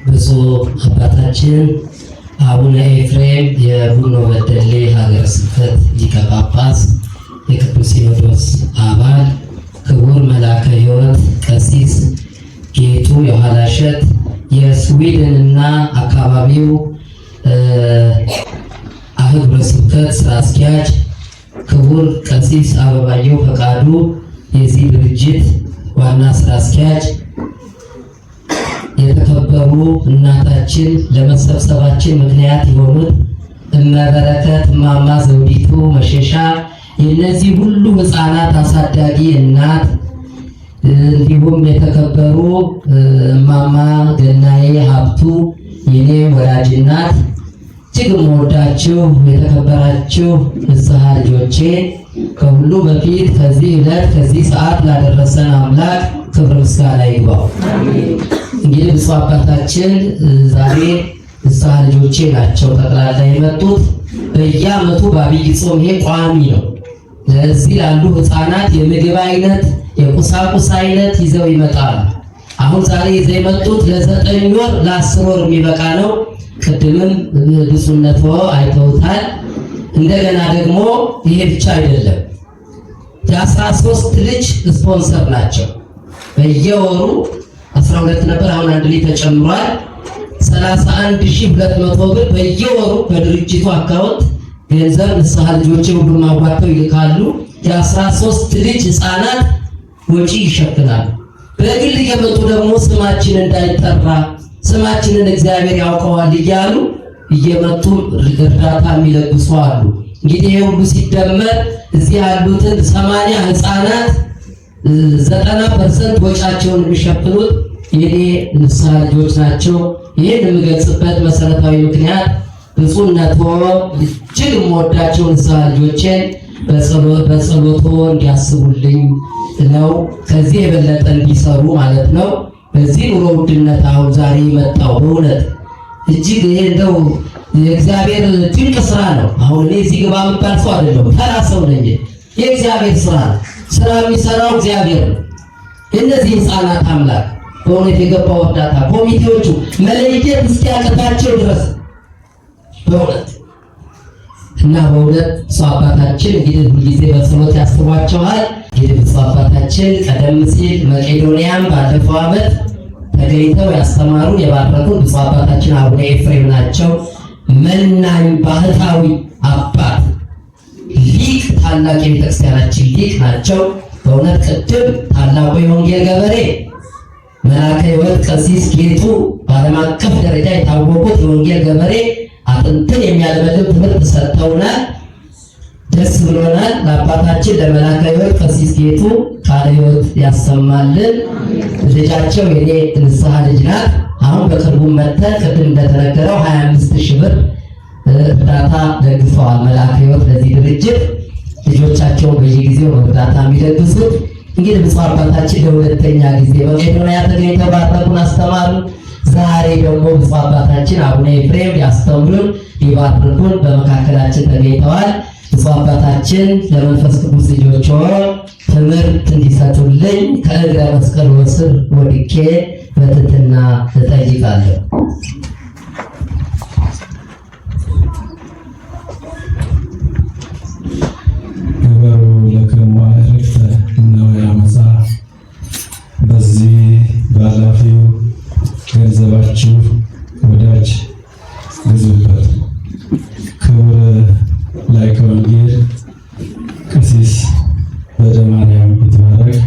ብፁዕ አባታችን አቡነ ኤፍሬም የቡኖ በደሌ ሀገረ ስብከት ሊቀ ጳጳስ፣ የቅዱስ ሲኖዶስ አባል፣ ክቡር መልአከ ሕይወት ቀሲስ ጌቱ የኋላሸት የስዊድንና አካባቢው አህጉረ ስብከት ስራ አስኪያጅ፣ ክቡር ቀሲስ አበባየሁ ፈቃዱ የዚህ ድርጅት ዋና ስራ አስኪያጅ፣ የተከበሩ እናታችን ለመሰብሰባችን ምክንያት የሆኑት እመበረከት እማማ ዘውዲቱ መሸሻ የእነዚህ ሁሉ ሕፃናት አሳዳጊ እናት፣ እንዲሁም የተከበሩ እማማ ገናዬ ሀብቱ የኔ ወላጅ እናት፣ እጅግ የምወዳችሁ የተከበራችሁ ንስሐ ልጆቼ፣ ከሁሉ በፊት ከዚህ ዕለት ከዚህ ሰዓት ላደረሰን አምላክ ክብር ምስጋና ይግባው። እንግዲህ ብፁዕ አባታችን ዛሬ ንስሐ ልጆቼ ናቸው ጠቅላላ የመጡት። በየዓመቱ በዐቢይ ጾም ይሄ ቋሚ ነው። ለዚህ ላሉ ሕፃናት የምግብ አይነት የቁሳቁስ አይነት ይዘው ይመጣሉ። አሁን ዛሬ ይዘው የመጡት ለ9 ወር ለ10 ወር የሚበቃ ነው። ቅድምም ብፁዕነቶ አይተውታል። እንደገና ደግሞ ይሄ ብቻ አይደለም፣ የ13 ልጅ ስፖንሰር ናቸው። በየወሩ 12 ነበር፣ አሁን አንድ ልጅ ተጨምሯል። 31200 ብር በየወሩ በድርጅቱ አካውንት ገንዘብ ንስሐ ልጆቼ ሁሉም አዋጥተው ይልካሉ። የ13 ልጅ ሕፃናት ወጪ ይሸፍናሉ። በግል እየመጡ ደግሞ ስማችን እንዳይጠራ ስማችንን እግዚአብሔር ያውቀዋል እያሉ እየመጡ እርዳታ የሚለግሱ አሉ። እንግዲህ ይሄ ሁሉ ሲደመር እዚህ ያሉትን 80 ሕፃናት 90% ወጫቸውን የሚሸፍኑት የኔ ንስሐ ልጆች ናቸው። ይህን የምገልጽበት መሰረታዊ ምክንያት ብፁዕነቶ እጅግ የምወዳቸው ንስሐ ልጆቼን በጸሎቶ እንዲያስቡልኝ ነው። ከዚህ የበለጠ እንዲሰሩ ማለት ነው። በዚህ ኑሮ ውድነት አሁን ዛሬ የመጣው በእውነት እጅግ ይሄ እንደው የእግዚአብሔር ድንቅ ስራ ነው። አሁን እኔ እዚህ ግባ የምባል ሰው አይደለሁም፣ ተራ ሰው ነኝ። የእግዚአብሔር ስራ ነው። ስራ የሚሰራው እግዚአብሔር ነው። እነዚህ ሕፃናት አምላክ በእውነት የገባው እርዳታ ኮሚቴዎቹ መለየት እስኪያቅታቸው ድረስ በእውነት እና በእውነት ብፁዕ አባታችን እንግዲህ ሁልጊዜ በጸሎት ያስቧቸዋል። እንግዲህ ብፁዕ አባታችን ቀደም ሲል መቄዶንያም ባለፈው ዓመት ተገኝተው ያስተማሩ የባረኩን ብፁዕ አባታችን አቡነ ኤፍሬም ናቸው። መናኝ ባህታዊ አባት ሊቅ፣ ታላቅ የቤተክርስቲያናችን ሊቅ ናቸው። በእውነት ቅድም ታላቁ የወንጌል ገበሬ መልአከ ሕይወት ቀሲስ ጌቱ በዓለም አቀፍ ደረጃ የታወቁት የወንጌል ገበሬ አጥንትን የሚያለመልም ትምህርት ሰጥተውናል። ደስ ብሎናል። ለአባታችን ለመልአከ ሕይወት ቀሲስ ጌቱ ቃለ ሕይወት ያሰማልን። ልጃቸው የኔ ንስሐ ልጅ ናት። አሁን በቅርቡ መጥተን ቅድም እንደተነገረው 25,000 ብር እርዳታ ደግፈዋል መልአከ ሕይወት ለዚህ ድርጅት። ልጆቻቸው በየጊዜው እርዳታ የሚለግሱት እንግዲህ ብፁዕ አባታችን ለሁለተኛ ጊዜ መቄዶንያ ተገኝተው ባረኩን፣ አስተማሩ። ዛሬ ደግሞ ብፁዕ አባታችን አቡነ ኤፍሬም ሊያስተምሩን ሊባርኩን በመካከላችን ተገኝተዋል። ብፁዕ አባታችን ለመንፈስ ቅዱስ ልጆች ትምህርት እንዲሰጡልኝ ከእግረ መስቀል ስር ወድቄ በትህትና እጠይቃለሁ። ግበሩ ለክሙ አዕርክተ እነሆ አመፃ። በዚህ በኃላፊው ገንዘባችሁ ወዳጅ ግዙበት። ክቡር ላይቀ ወንጌል ቀሲስ በደማርያም ይትባረክ፣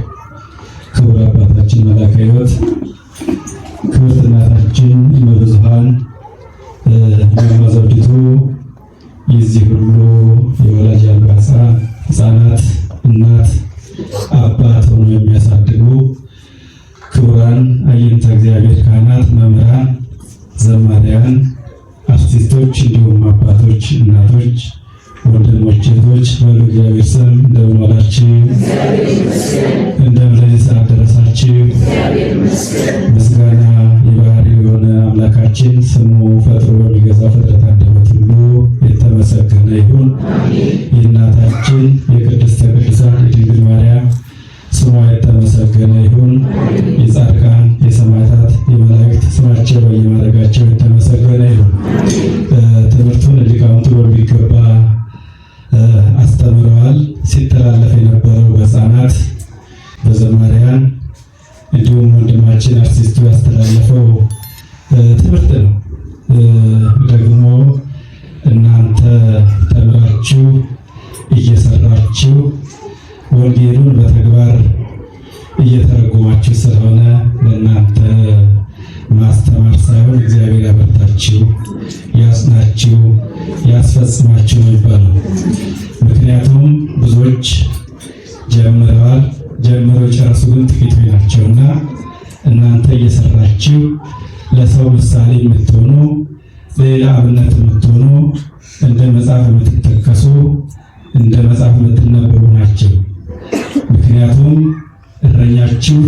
ክቡር አባታችን መልአከ ሕይወት፣ ክብርት እናታችን እመብዙኃን እማማ ዘውዲቱ የዚህ ሁሉ የወላጅ አልባ ሕፃናት እናት አባት ሆኖ የሚያሳድጉ ክቡራን አይንተ እግዚአብሔር ካህናት፣ መምህራን፣ ዘማሪያን፣ አርቲስቶች እንዲሁም አባቶች፣ እናቶች፣ ወንድሞች፣ እህቶች በሉ እግዚአብሔር ስም እንደምን ዋላችሁ? እንደምን ለዚህ ሰዓት ደረሳችሁ? ምስጋና የባህሪው የሆነ አምላካችን ስሙ ፈጥሮ በሚገዛው ፍጥረት አንደበት ሁሉ የተመሰገነ ይሁን። የእናታችን የቅድስተ ቅዱሳን የድንግል ማርያም ስሟ የተመሰገነ ይሁን። የጻድቃን የሰማዕታት የመላእክት ስማቸው በየማድረጋቸው የተመሰገነ ይሁን። ትምህርቱን ሊቃውንቱ በሚገባ አስተምረዋል። ሲተላለፍ የነበረው በሕፃናት በዘማሪያን እንዲሁም ወንድማችን አርቲስቱ ያስተላለፈው ትምህርት ነው። ደግሞ እናንተ ተምራችሁ እየሰራችሁ ወንጌሉን በተግባር እየተረጎማችሁ ስለሆነ ለእናንተ ማስተማር ሳይሆን እግዚአብሔር ያበርታችሁ፣ ያጽናችሁ፣ ያስፈጽማችሁ ነው ይባላል። ምክንያቱም ብዙዎች ጀምረው ጨርሱ ግን ጥቂቶች ናቸውና እናንተ እየሰራችሁ ለሰው ምሳሌ የምትሆኑ ሌላ አብነት የምትሆኑ እንደ መጽሐፍ የምትጠቀሱ እንደ መጽሐፍ የምትነበቡ ናቸው። ምክንያቱም እረኛችሁ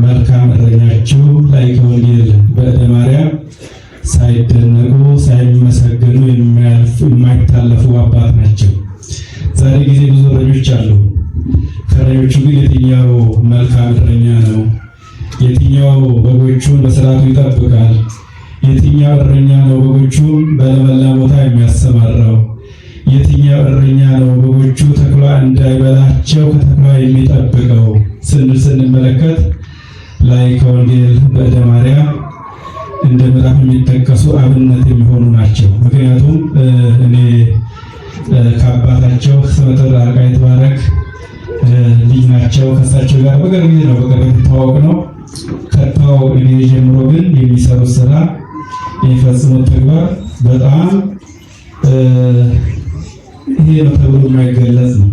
መልካም እረኛችሁ ላይከ ወንጌል በእደ ማርያም ሳይደነቁ ሳይመሰገኑ የማይታለፉ አባት ናቸው። ዛሬ ጊዜ ብዙ እረኞች አሉ። ከእረኞቹ ግን የትኛው መልካም እረኛ ነው? የትኛው በጎቹን በስርዓቱ ይጠብቃል? የትኛው እረኛ ነው በጎቹን በለመለመ ቦታ የሚያሰማራው? የትኛው እረኛ ነው በጎቹ ተኩላ እንዳይበላቸው ከተኩላ የሚጠብቀው ስንመለከት ላይከ ወንጌል በእደ ማርያም እንደ ምዕራፍ የሚጠቀሱ አብነት የሚሆኑ ናቸው። ምክንያቱም እኔ ከአባታቸው ስመጥር አርቃ የተባረክ ልጅ ናቸው። ከእሳቸው ጋር በቅርብ ጊዜ ነው የተዋወቅ ነው። ከተዋወቅ ጊዜ ጀምሮ ግን የሚሰሩት ስራ የሚፈጽሙት ተግባር በጣም ይሄ ነው ተብሎ የማይገለጽ ነው።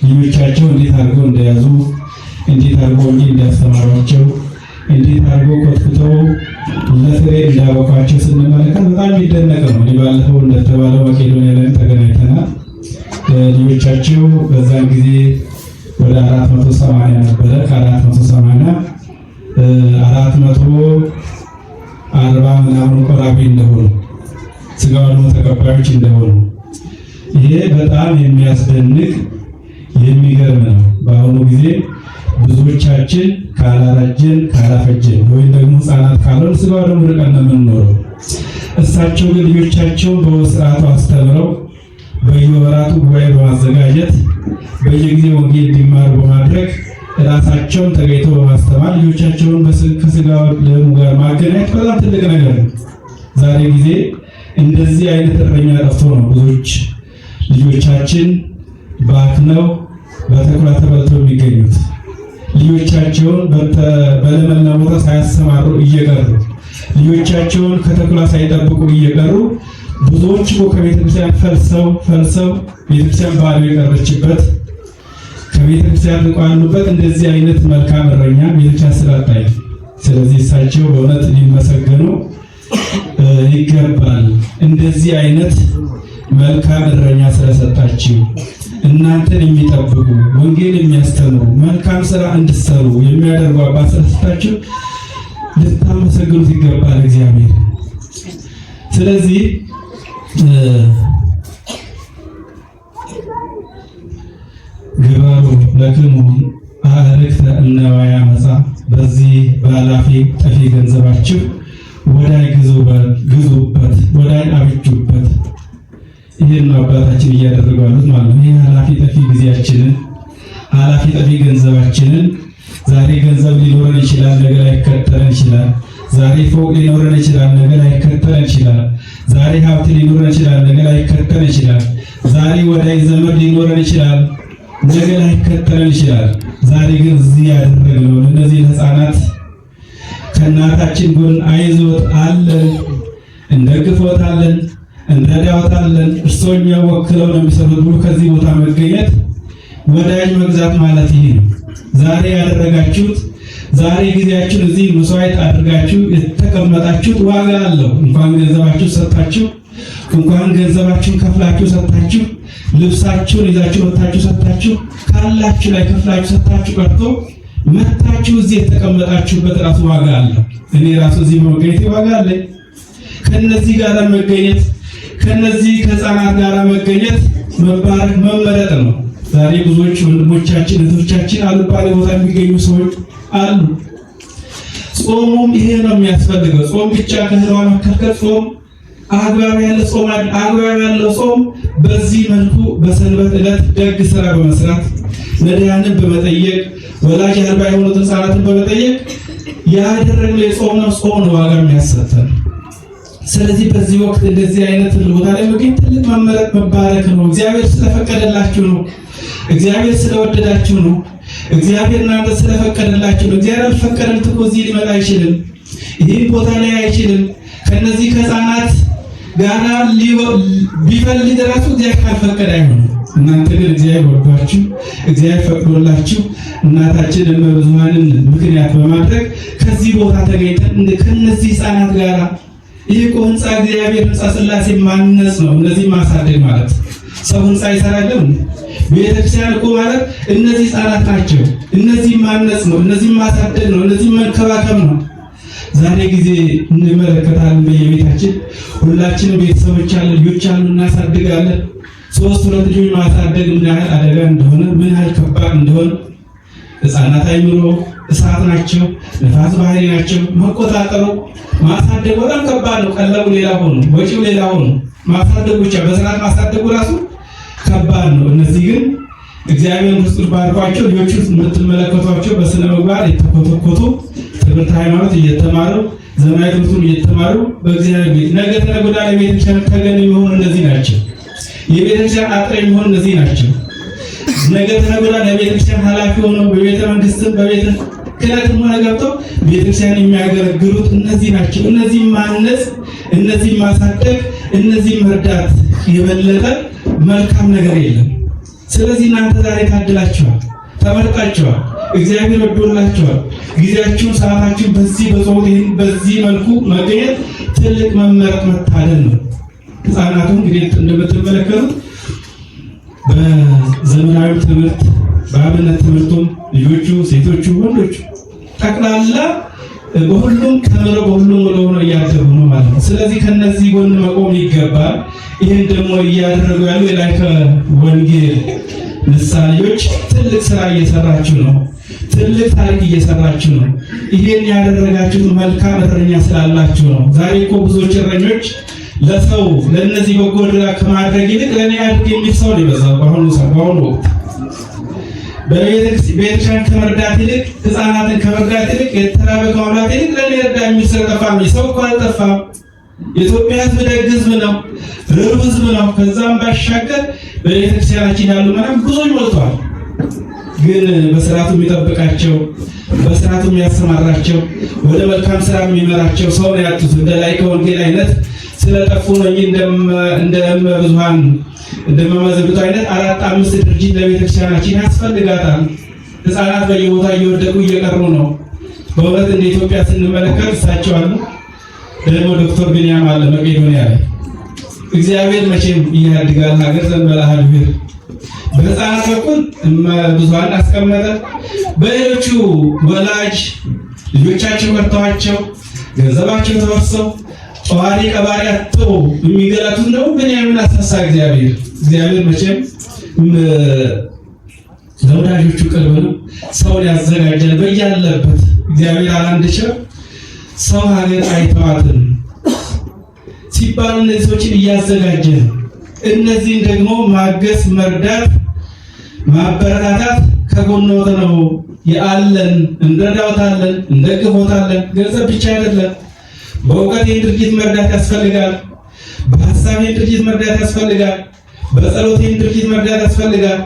ልጆቻቸው እንዴት አድርገው እንደያዙ፣ እንዴት አድርገው እንዲያስተማሯቸው፣ እንዴት አድርገው ኮትኩተው ለፍሬ እንዳበቋቸው ስንመለከት በጣም የሚደነቅ ነው። እኔ ባለፈው እንደተባለው መቄዶንያ ላይ ተገናኝተናል። ልጆቻቸው በዛን ጊዜ ወደ 480 ነበረ። ከ480 440 ምናምን ቆራቢ እንደሆኑ ስጋው ደግሞ ተቀባዮች እንደሆኑ ይሄ በጣም የሚያስደንቅ የሚገርም ነው። በአሁኑ ጊዜ ብዙዎቻችን ካላራጀን ካላፈጀን ወይም ደግሞ ሕፃናት ካልሆን ስጋው ደግሞ ርቀን ነው የምንኖረው። እሳቸው ግን ልጆቻቸውን በስርዓቱ አስተምረው በየወራቱ ጉባኤ በማዘጋጀት በየጊዜው ወንጌል እንዲማሩ በማድረግ ራሳቸውን ተገኝተው በማስተማር ልጆቻቸውን ከስጋው ደሙ ጋር ማገናኘት በጣም ትልቅ ነገር ነው። ዛሬ ጊዜ እንደዚህ አይነት እረኛ ጠፍቶ ነው ብዙዎች ልጆቻችን ባክነው በተኩላ ተበልተው የሚገኙት። ልጆቻቸውን በለመለመ ቦታ ሳያሰማሩ እየቀሩ ልጆቻቸውን ከተኩላ ሳይጠብቁ እየቀሩ ብዙዎች ከቤተክርስቲያን ፈልሰው ቤተክርስቲያን ባዶ የቀረችበት ከቤተክርስቲያን ርቀዋሉበት እንደዚህ አይነት መልካም እረኛ ቤተክርስቲያን ስላጣች። ስለዚህ እሳቸው በእውነት ሊመሰገኑ ይገባል። እንደዚህ አይነት መልካም እረኛ ስለሰጣችሁ እናንተን የሚጠብቁ ወንጌል የሚያስተምሩ መልካም ስራ እንድትሰሩ የሚያደርጉ አባት ስለሰጣችሁ ልታመሰግኑት ይገባል እግዚአብሔር። ስለዚህ ግበሩ ለክሙ አርክተ እነዋያ መጻ በዚህ በኃላፊ ጠፊ ገንዘባችሁ ወዳይ ግዙበት፣ ወዳይ አብጁበት። ይህን አባታችን እያደረጉ ያሉት ማለት ነው። ይህ ኃላፊ ጠፊ ጊዜያችንን፣ ኃላፊ ጠፊ ገንዘባችንን ዛሬ ገንዘብ ሊኖረን ይችላል፣ ነገ ላይከተለን ይችላል። ዛሬ ፎቅ ሊኖረን ይችላል፣ ነገ ላይከተለን ይችላል። ዛሬ ሀብት ሊኖረን ይችላል፣ ነገ ላይከተለን ይችላል። ዛሬ ወዳይ ዘመድ ሊኖረን ይችላል፣ ነገ ላይከተለን ይችላል። ዛሬ ግን እዚህ ያደረግነው እነዚህ ሕፃናት ከእናታችን ጎን አይዞት አለን፣ እንደግፎታለን፣ እንረዳዎታለን። እርሶኛ ወክለው ነው የሚሰሩት ብሎ ከዚህ ቦታ መገኘት ወዳጅ መግዛት ማለት ይሄ ነው። ዛሬ ያደረጋችሁት ዛሬ ጊዜያችሁን እዚህ መስዋዕት አድርጋችሁ የተቀመጣችሁት ዋጋ አለው። እንኳን ገንዘባችሁ ሰጣችሁ፣ እንኳን ገንዘባችሁን ከፍላችሁ ሰጣችሁ፣ ልብሳችሁን ይዛችሁ ወጣችሁ ሰጣችሁ፣ ካላችሁ ላይ ከፍላችሁ ሰጣችሁ ቀርቶ መታችሁ እዚህ የተቀመጣችሁበት ራሱ ዋጋ አለው። እኔ ራሱ እዚህ መገኘት ዋጋ አለኝ። ከነዚህ ጋር መገኘት ከነዚህ ከሕፃናት ጋር መገኘት መባረክ መመረጥ ነው። ዛሬ ብዙዎች ወንድሞቻችን እህቶቻችን አልባሌ ቦታ የሚገኙ ሰዎች አሉ። ጾሙም ይሄ ነው የሚያስፈልገው። ጾም ብቻ ከህዋ መከልከል ጾም አግባብ ያለው ጾም አግባብ ያለው ጾም በዚህ መልኩ በሰንበት ዕለት ደግ ስራ በመስራት ነዳያንን በመጠየቅ ወላጅ አልባ የሆኑትን ሕፃናትን በመጠየቅ ያደረግነው የጾም ነው። ጾም ነው ዋጋ የሚያሰጠን። ስለዚህ በዚህ ወቅት እንደዚህ አይነት ቦታ ላይ መገኘት ትልቅ መመረጥ መባረክ ነው። እግዚአብሔር ስለፈቀደላችሁ ነው። እግዚአብሔር ስለወደዳችሁ ነው። እግዚአብሔር እናንተ ስለፈቀደላችሁ ነው። እግዚአብሔር አልፈቀደልት እኮ እዚህ ሊመጣ አይችልም። ይህን ቦታ ላይ አይችልም። ከነዚህ ከሕፃናት ጋራ ቢፈልግ ራሱ እግዚአብሔር ካልፈቀደ አይሆንም። እናንተ ግን እግዚአብሔር ወዷችሁ እግዚአብሔር ፈቅዶላችሁ እናታችን እመብዙኃንን ምክንያት በማድረግ ከዚህ ቦታ ተገኝተን ከነዚህ ሕፃናት ጋራ ይህ እኮ ህንፃ እግዚአብሔር ህንፃ ሥላሴ ማነጽ ነው። እነዚህ ማሳደግ ማለት ሰው ህንፃ ይሰራልን? ቤተክርስቲያን እኮ ማለት እነዚህ ሕፃናት ናቸው። እነዚህ ማነጽ ነው። እነዚህ ማሳደግ ነው። እነዚህ መንከባከብ ነው። ዛሬ ጊዜ እንመለከታለን። በየቤታችን ሁላችንም ቤተሰቦች አሉ፣ ልጆች አሉ፣ እናሳድጋለን። ሶስት ሁለት ልጆች ማሳደግ ምን ያህል አደጋ እንደሆነ ምን ያህል ከባድ እንደሆነ ሕፃናት አይምሮ እሳት ናቸው። ነፋስ ባህሪ ናቸው። መቆጣጠሩ ማሳደግ በጣም ከባድ ነው። ቀለቡ ሌላ ሆኖ ወጪው ሌላ ሆኖ ማሳደግ ብቻ በስርዓት ማሳደጉ ራሱ ከባድ ነው። እነዚህ ግን እግዚአብሔር ምስጢር ባርኳቸው ልጆቹ የምትመለከቷቸው በስነ ምግባር የተኮተኮቱ ትምህርት ሃይማኖት እየተማሩ ዘመናዊ ትምህርቱን እየተማሩ በእግዚአብሔር ቤት ነገ ተነገ ወዲያ ለቤተክርስቲያን ተገን የሚሆኑ እነዚህ ናቸው። የቤተክርስቲያን አጥር የሚሆኑ እነዚህ ናቸው። ነገ ተነገ ወዲያ ለቤተክርስቲያን ኃላፊ ሆነው በቤተ መንግስትም በቤተ ክህነትም ሆነ ገብተው ቤተክርስቲያን የሚያገለግሉት እነዚህ ናቸው። እነዚህ ማነጽ፣ እነዚህ ማሳደግ፣ እነዚህ መርዳት የበለጠ መልካም ነገር የለም። ስለዚህ እናንተ ዛሬ ታድላችኋል፣ ተመርጣችኋል፣ እግዚአብሔር ወዶላችኋል። ጊዜያችሁን ሰዓታችሁን በዚህ በጾም በዚህ መልኩ መገኘት ትልቅ መመረጥ መታደል ነው። ሕፃናቱ እንግዲህ እንደምትመለከቱት በዘመናዊ ትምህርት በአብነት ትምህርቱም ልጆቹ ሴቶቹ ወንዶቹ ጠቅላላ በሁሉም ተምረው በሁሉም ሆነው እያደጉ ነው ማለት ነው። ስለዚህ ከነዚህ ጎን መቆም ይገባል። ይህን ደግሞ እያደረጉ ያሉ የላይከ ወንጌል ምሳሌዎች ትልቅ ስራ እየሰራችሁ ነው። ትልቅ ታሪክ እየሰራችሁ ነው። ይሄን ያደረጋችሁት መልካም እረኛ ስላላችሁ ነው። ዛሬ እኮ ብዙዎች እረኞች ለሰው ለነዚህ በጎ ድጋፍ ከማድረግ ይልቅ ለኔ አድርግ የሚል ሰው ሊበዛው በአሁኑ ወቅት ቤተክርስቲያን ከመርዳት ይልቅ ሕፃናትን ከመርዳት ይልቅ የተራበ ከማብላት ይልቅ ለኔ እርዳ የሚል ሰው ጠፋ። ሰው እኮ አልጠፋም። የኢትዮጵያ ሕዝብ ደግ ሕዝብ ነው፣ ርኅሩህ ሕዝብ ነው። ከዛም ባሻገር በቤተክርስቲያናችን ያሉ ምናምን ብዙዎች ሞልተዋል። ግን በስርዓቱ የሚጠብቃቸው በስርዓቱ የሚያሰማራቸው ወደ መልካም ስራ የሚመራቸው ሰው ነው ያጡት። እንደ ላይከ ወንጌል አይነት ስለጠፉ ነው እንጂ እንደ እመብዙኃን እንደማመዘብቱ አይነት 4-5 ድርጅት ለቤተክርስቲያናችን ያስፈልጋታል። ሕፃናት በየቦታ እየወደቁ እየቀሩ ነው። በእውነት እንደ ኢትዮጵያ ስንመለከት እሳቸው አሉ፣ ደግሞ ዶክተር ቢንያም አለ መቄዶንያ ላይ። እግዚአብሔር መቼም ያድጋል ሀገር ዘንበላሃል ቢር በሕፃናት በኩል እመብዙኃን አስቀመጠ። በሌሎቹ ወላጅ ልጆቻቸው መርተዋቸው ገንዘባቸው ተወርሰው ጧሪ ቀባሪ አጥተው የሚገላቱት ነው። ቢንያምን አስነሳ እግዚአብሔር መቼም ለወዳጆቹ ቅርብ ነው። ሰውን ያዘጋጃል በያለበት እግዚአብሔር አላንደቸው ሰው ሀገር አይተዋትም ሲባል እነዚህ ሰዎችን እያዘጋጀ ነው። እነዚህን ደግሞ ማገስ፣ መርዳት፣ ማበረታታት ከጎንዎት ነው ያለን። እንረዳዎታለን፣ እንደግፎታለን። ገንዘብ ብቻ አይደለም። በእውቀት ይህን ድርጅት መርዳት ያስፈልጋል። በሀሳብ ይህን ድርጅት መርዳት ያስፈልጋል። በጸሎት ይህን ድርጅት መርዳት ያስፈልጋል።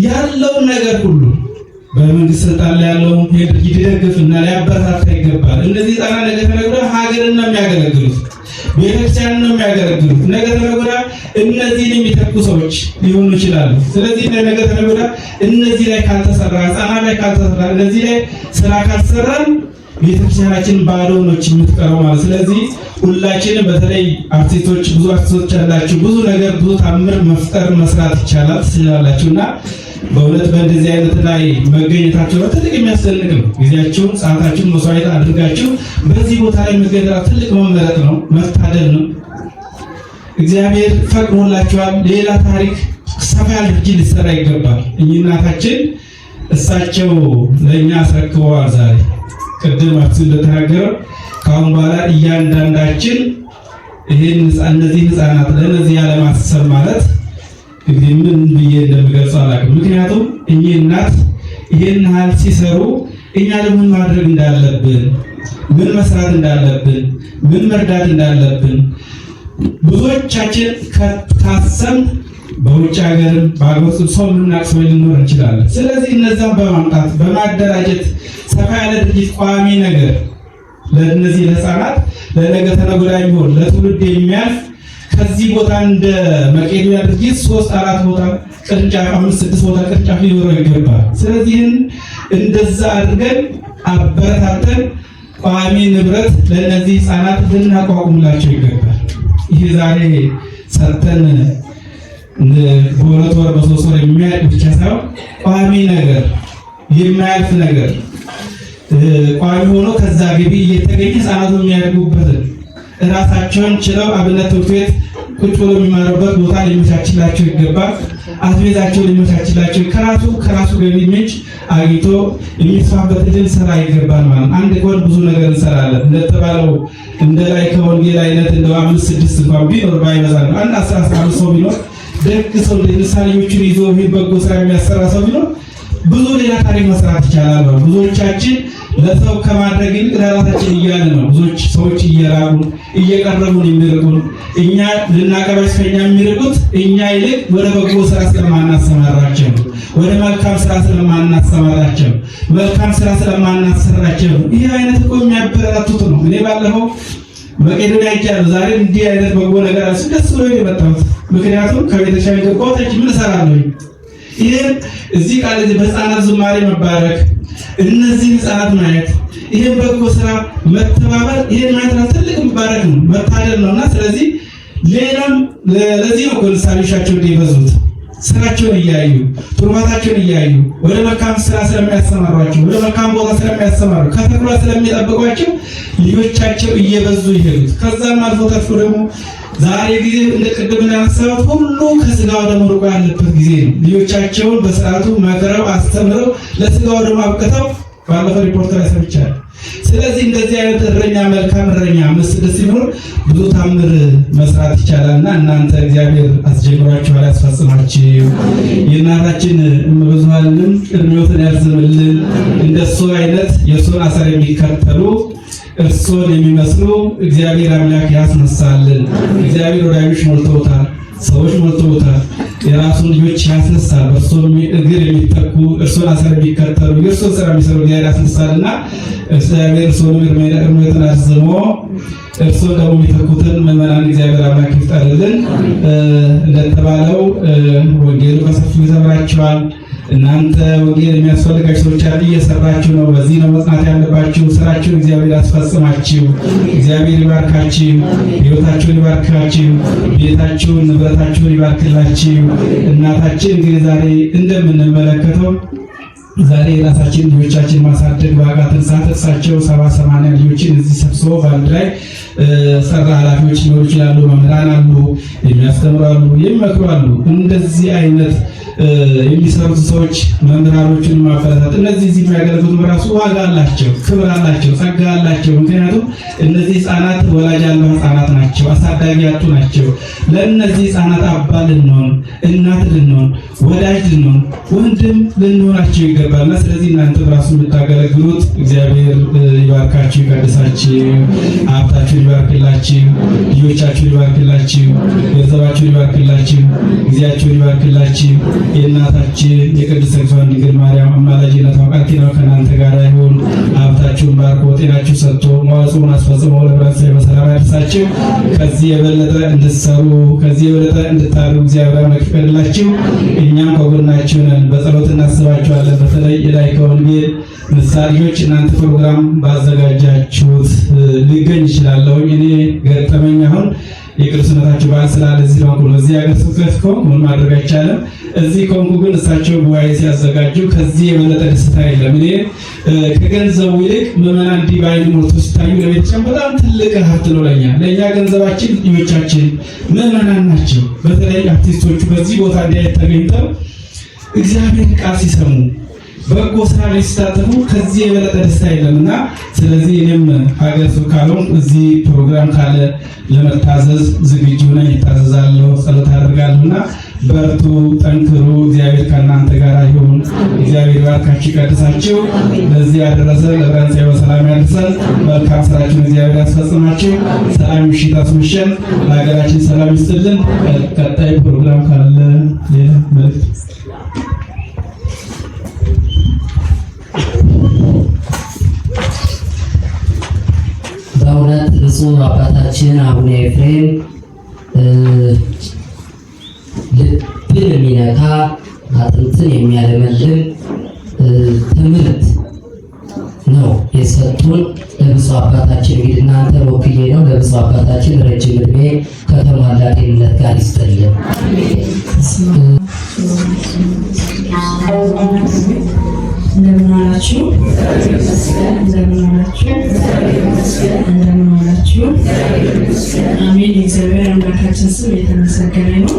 ያለውን ነገር ሁሉ በመንግስት ስልጣን ላይ ያለውን ይህን ድርጅት ሊደግፍና ሊያበረታታ ይገባል። እነዚህ ሕፃናት ነገ ተነገ ወዲያ ሀገርን ነው የሚያገለግሉት፣ ቤተክርስቲያንን ነው የሚያገለግሉት። ነገ ተነገ ወዲያ እነዚህን የሚተኩ ሰዎች ሊሆኑ ይችላሉ። ስለዚህ ነገ ተነገ ወዲያ እነዚህ ላይ ካልተሰራ፣ ሕፃናት ላይ ካልተሰራ፣ እነዚህ ላይ ስራ ካልተሰራን ቤተክርስቲያናችን ባዶ ነች የምትቀረው ማለት። ስለዚህ ሁላችንም በተለይ አርቲስቶች ብዙ አርቲስቶች ያላችሁ ብዙ ነገር ብዙ ታምር መፍጠር መስራት ይቻላል ትችላላችሁና በእውነት በእንደዚህ አይነት ላይ መገኘታችሁ ትልቅ የሚያስደንቅ ነው። ጊዜያችሁን ሰዓታችሁን መስዋዕት አድርጋችሁ በዚህ ቦታ ላይ መገኘት ትልቅ መመረጥ ነው፣ መታደል ነው። እግዚአብሔር ፈቅዶላችኋል። ሌላ ታሪክ ሰፋ ያለ ድርጅት ሊሰራ ይገባል። እኚህ እናታችን እሳቸው ለእኛ አስረክበዋል። ዛሬ ቅድም አክሱ እንደተናገረው ካሁን በኋላ እያንዳንዳችን ይሄን እነዚህ ህፃናት ለነዚህ ያለማሰብ ማለት እንግዲህ ምን ብዬ እንደምገልጸው አላውቅም። ምክንያቱም እኚህ እናት ይሄን ያህል ሲሰሩ እኛ ደግሞ ማድረግ እንዳለብን ምን መስራት እንዳለብን ምን መርዳት እንዳለብን ብዙዎቻችን ካሰብን በውጭ ሀገርም በአገር ውስጥ ሰው የምናቅሰው ልኖር እንችላለን። ስለዚህ እነዛን በማምጣት በማደራጀት ሰፋ ያለ ድርጅት ቋሚ ነገር ለእነዚህ ህፃናት ለነገ ተነገ ወዲያ የሚሆን ለትውልድ የሚያልፍ ከዚህ ቦታ እንደ መቄዶንያ ድርጅት 3-4 ቦታ ቅርንጫፍ 5-6 ቦታ ቅርንጫፍ ሊኖረው ይገባል። ስለዚህ እንደዛ አድርገን አበረታተን ቋሚ ንብረት ለእነዚህ ህፃናት ልናቋቁምላቸው ይገባል። ይሄ ዛሬ ሰጥተን በሁለት ወር በሶስት ወር የሚያልቅ ብቻ ሳይሆን ቋሚ ነገር የማያልፍ ነገር ቋሚ ሆኖ ከዛ ግቢ እየተገኘ ህፃናቱ የሚያድጉበትን እራሳቸውን ችለው አብነት ትምህርት ቤት ቁጭ ብሎ የሚማሩበት ቦታ ሊመቻችላቸው ይገባል። አስቤዛቸው ሊመቻችላቸው ከራሱ ገቢ ምንጭ አግኝቶ የሚስፋበት እድል ስራ ይገባል ማለት። አንድ ቀን ብዙ ነገር እንሰራለን እንደተባለው እንደ ላይ ከወንጌል አይነት እንደ 5-6 እንኳን ቢኖር ባይበዛ ነው 15 ሰው ቢኖር ደግ ሰው ለምሳሌዎችን ይዞ በጎ ስራ የሚያሰራ ሰው ቢኖር ብዙ ሌላ ታሪክ መስራት ይቻላል። ብዙዎቻችን ለሰው ከማድረግ ይልቅ ለራሳችን እያልን ነው። ብዙዎች ሰዎች እየራቁን እየቀረቡን የሚርቁን እኛ ልናቀርባቸው ከኛ የሚርቁት እኛ ይልቅ ወደ በጎ ስራ ስለማናሰማራቸው ወደ መልካም ስራ ስለማናሰማራቸው መልካም ስራ ስለማናሰራቸው ይሄ አይነት እኮ የሚያበረታቱት ነው። እኔ ባለፈው መቄዶንያ ይቻላል ዛሬ እንዲህ አይነት በጎ ነገር አለ ደስ ብሎ የመጣሁት ምክንያቱም ከቤተክርስቲያን ገባሁት ምን እሰራለሁ ይሄን እዚህ ቃል በህፃናት ዝማሬ መባረክ እነዚህ ህፃናት ማየት ይሄን በጎ ስራ መተባበር ይሄን ማየት ትልቅ መባረክ ነው መታደል ነውና ስለዚህ ሌላም ለዚህ ነው ኮንሳሊሻቸው እንዲበዙት ስራቸውን እያዩ ቱርባታቸውን እያዩ ወደ መልካም ስራ ስለሚያሰማሯቸው ወደ መልካም ቦታ ስለሚያሰማሩ ከተክሏ ስለሚጠብቋቸው ልጆቻቸው እየበዙ ይሄዱት ከዛም አልፎ ተርፎ ደግሞ ዛሬ ጊዜ እንደ ቅድም ያነሳሁት ሁሉ ከስጋው ደግሞ ርቆ ያለበት ጊዜ ነው። ልጆቻቸውን በሰዓቱ መከረው አስተምረው ለስጋው ደግሞ አብቅተው ባለፈው ሪፖርተር ያሰብቻል። ስለዚህ እንደዚህ አይነት እረኛ መልካም እረኛ መስደስ ሲኖር ብዙ ታምር መስራት ይቻላልና እናንተ እግዚአብሔር አስጀምሯችኋል ያስፈጽማችሁ። የእናታችን እመብዙሃንም እድሜዎትን ያርዝምልን። እንደሱ አይነት የእሱን አሰር የሚከተሉ እርሱን የሚመስሉ እግዚአብሔር አምላክ ያስነሳልን። እግዚአብሔር ወዳጆች ሞልተውታል፣ ሰዎች ሞልተውታል። የራሱን ልጆች ያስነሳል። በእርሱም እግር የሚተኩ እርሱን አሰር የሚከተሉ የእርሱን ስራ የሚሰሩ እግዚአብሔር ያስነሳልና እግዚአብሔር እርሱንም እድሜዎትን አርዝሞ እርሱን ደግሞ የሚተኩትን ምዕመናን እግዚአብሔር አምላክ ይፍጠርልን። እንደተባለው ወንጌሉ በሰፊው ይዘምራችኋል። እናንተ ወንጌል የሚያስፈልጋችሁ ሰዎች አሉ፣ እየሰራችሁ ነው። በዚህ ነው መጽናት ያለባችሁ። ስራችሁን እግዚአብሔር ያስፈጽማችሁ። እግዚአብሔር ይባርካችሁ፣ ሕይወታችሁን ይባርካችሁ፣ ቤታችሁን ንብረታችሁን ይባርክላችሁ። እናታችን እንግዲህ ዛሬ እንደምንመለከተው ዛሬ የራሳችን ልጆቻችን ማሳደግ በአቃተን ሰዓት እሳቸው 70-80 ልጆችን እዚህ ሰብስበው በአንድ ላይ ሰራ ኃላፊዎች ሊኖሩ ይችላሉ፣ መምህራን አሉ፣ የሚያስተምሩ አሉ፣ የሚመክሩ አሉ። እንደዚህ አይነት የሚሰሩት ሰዎች መምህራኖችን ማበረታት እነዚህ እዚህ የሚያገለግሉት ራሱ ዋጋ አላቸው፣ ክብር አላቸው፣ ጸጋ አላቸው። ምክንያቱም እነዚህ ህፃናት ወላጅ ያለው ህፃናት ናቸው፣ አሳዳጊ ያጡ ናቸው። ለእነዚህ ህፃናት አባት ልንሆን፣ እናት ልንሆን፣ ወዳጅ ልንሆን፣ ወንድም ልንሆናቸው ይገባልና ስለዚህ እናንተ ራሱ የምታገለግሉት እግዚአብሔር ይባርካችሁ፣ ይቀድሳችሁ፣ ሀብታችሁን ይባርክላችሁ፣ ልጆቻችሁን ይባርክላችሁ፣ ገንዘባችሁን ይባርክላችሁ፣ ጊዜያችሁን ይባርክላችሁ። የእናታችን የቅድስት ድንግል ማርያም አማላጅነቷ ቃል ኪዳኗ ከእናንተ ጋር ይሁን። ሀብታችሁን ባርኮ ጤናችሁ ሰጥቶ መዋዕጹን አስፈጽሞ ለብርሃነ በሰላም ያድርሳችሁ። ከዚህ የበለጠ እንድትሰሩ ከዚህ የበለጠ እንድታደርጉ እግዚአብሔር አምላክ ይፍቀድላችሁ። እኛም ከጎናችሁ ነን፣ በጸሎት እናስባችኋለን። በተለይ የላይ ከወንጌል ምሳሌዎች እናንተ ፕሮግራም ባዘጋጃችሁት ሊገኝ ይችላለሁ። እኔ ገጠመኝ አሁን የቅዱስነታቸው በዓል ስላለ እዚህ ነው። እዚህ ሀገር ስብከት ከሆንኩ ምን ማድረግ አይቻልም። እዚህ ከሆንኩ ግን እሳቸው ጉባኤ ሲያዘጋጁ ከዚህ የበለጠ ደስታ የለም። እኔ ከገንዘቡ ይልቅ ምዕመናን እንዲህ በዓይን ሞልቶ ሲታዩ ለቤተክርስቲያን በጣም ትልቅ ሀብት ነው ለእኛ ገንዘባችን ልጆቻችን ምዕመናን ናቸው። በተለይ አርቲስቶቹ በዚህ ቦታ እንዲያየት ተገኝተው እግዚአብሔር ቃል ሲሰሙ በጎ ስራ ላይ ሲሳተፉ ከዚህ የበለጠ ደስታ የለምና ስለዚህ እኔም ሀገረ ስብከቱን እዚህ ፕሮግራም ካለ ለመታዘዝ ዝግጁ ነኝ፣ እታዘዛለሁ፣ ጸሎት አደርጋለሁና በርቱ፣ ጠንክሩ። እግዚአብሔር ከእናንተ ጋር ይሁን። እግዚአብሔር ባርካችሁ ይቀድሳችሁ። ለዚህ ያደረሰ ለብርሃነ ትንሣኤው በሰላም ያድርሰን። መልካም ስራችሁን እግዚአብሔር ያስፈጽማችሁ። ሰላም ምሽት አስመሸን። ለሀገራችን ሰላም ይስጥልን። ቀጣይ ፕሮግራም ካለ ሌላ መልእክት በእውነት ብፁዕ አባታችን አቡነ ኤፍሬም ልብን የሚነካ አጥንትን የሚያለመልም ትምህርት ነው የሰጡን። ለብፁዕ አባታችን እንግዲህ እናንተ ወክዬ ነው ለብፁዕ አባታችን ረጅም ዕድሜ ከተሟላ ጤንነት ጋር ይስጥልን። እንደምን ዋላችሁ? እንደምን ዋላችሁ? እንደምን ዋላችሁ? አሜን። የእግዚአብሔር አምላካችን ስም የተመሰገነ ነው።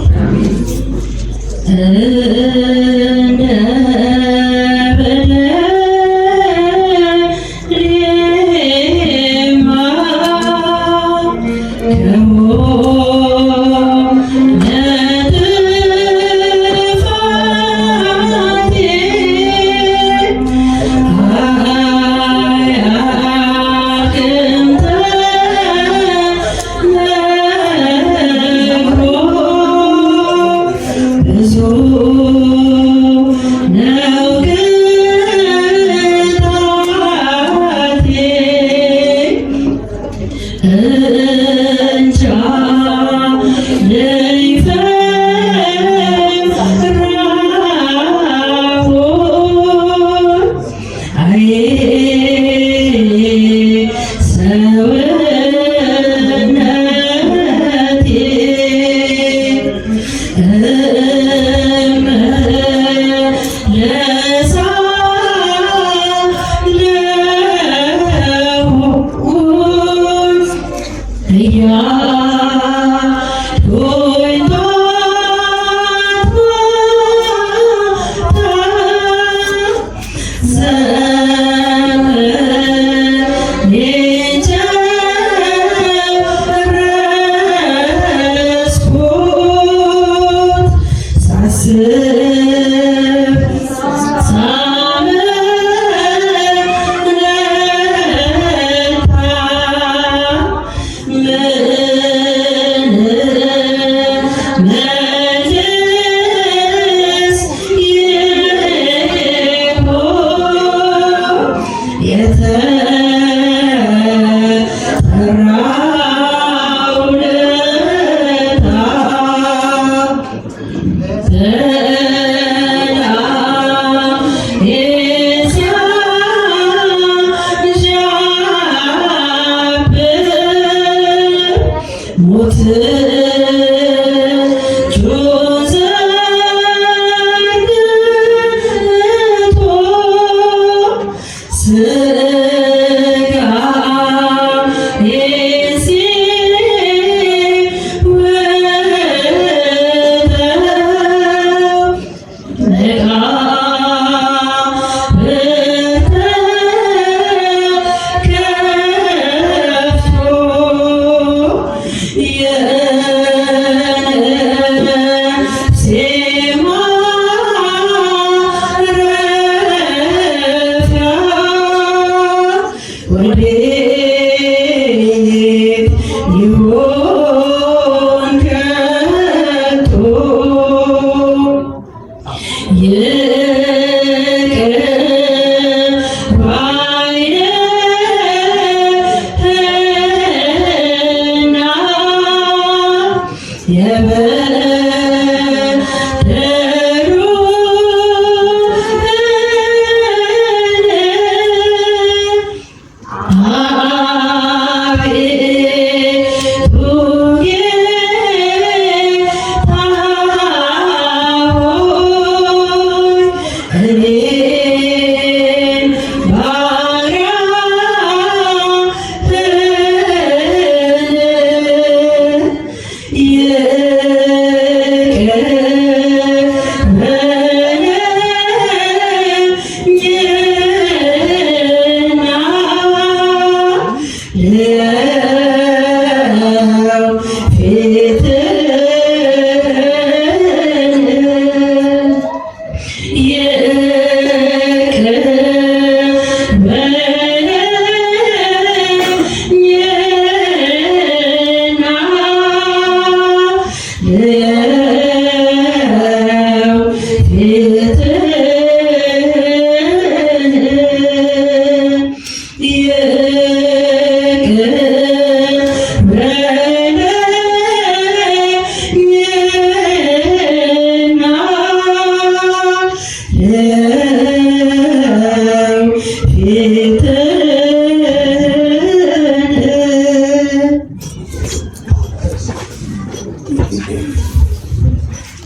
Oh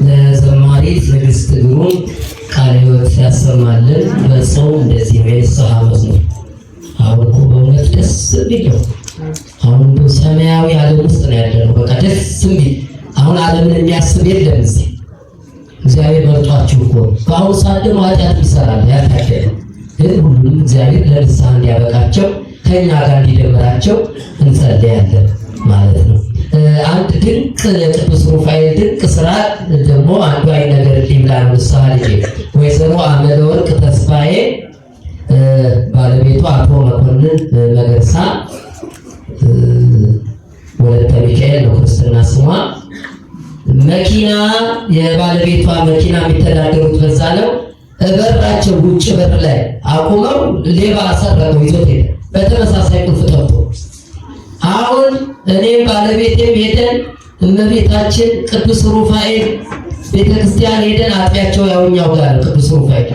ለዘማሪት ንግስት ግሩም ቃለ ሕይወት ያሰማልን። በጾም እንደዚህ ነው የንስሐ መዝሙር። አሁን እኮ በእውነት ደስ የሚለው አሁን ሰማያዊ ዓለም ውስጥ ነው ያለነው። በቃ ደስ የሚል አሁን ዓለምን የሚያስብ የለም እዚህ። እግዚአብሔር መርጧችሁ እኮ በአሁኑ ሰዓት ደግሞ ኃጢአት ይሰራል ያታደለ ግን ሁሉንም እግዚአብሔር ለንስሐ እንዲያበቃቸው ከኛ ጋር እንዲደምራቸው እንጸልያለን ማለት ነው። አንድ ድንቅ የቅዱስ ሩፋኤል ድንቅ ስራ ደግሞ አንዱ አይ ነገር ሊብላ ነው። ንስሐ ልጄ ወይዘሮ አመለወርቅ ተስፋዬ ባለቤቱ አቶ መኮንን መገርሳ ወለተ ሚካኤል ነው ክርስትና ስሟ። መኪና የባለቤቷ መኪና የሚተዳደሩት በዛ ነው። በራቸው ውጭ በር ላይ አቁመው ሌባ ሰረቀው ይዞት ሄደ። በተመሳሳይ ቁልፍ ጠፍቶ አሁን እኔም ባለቤቴም ሄደን እመቤታችን ቅዱስ ሩፋኤል ቤተክርስቲያን ሄደን አጥቢያቸው ያውኛው ጋር ቅዱስ ሩፋኤል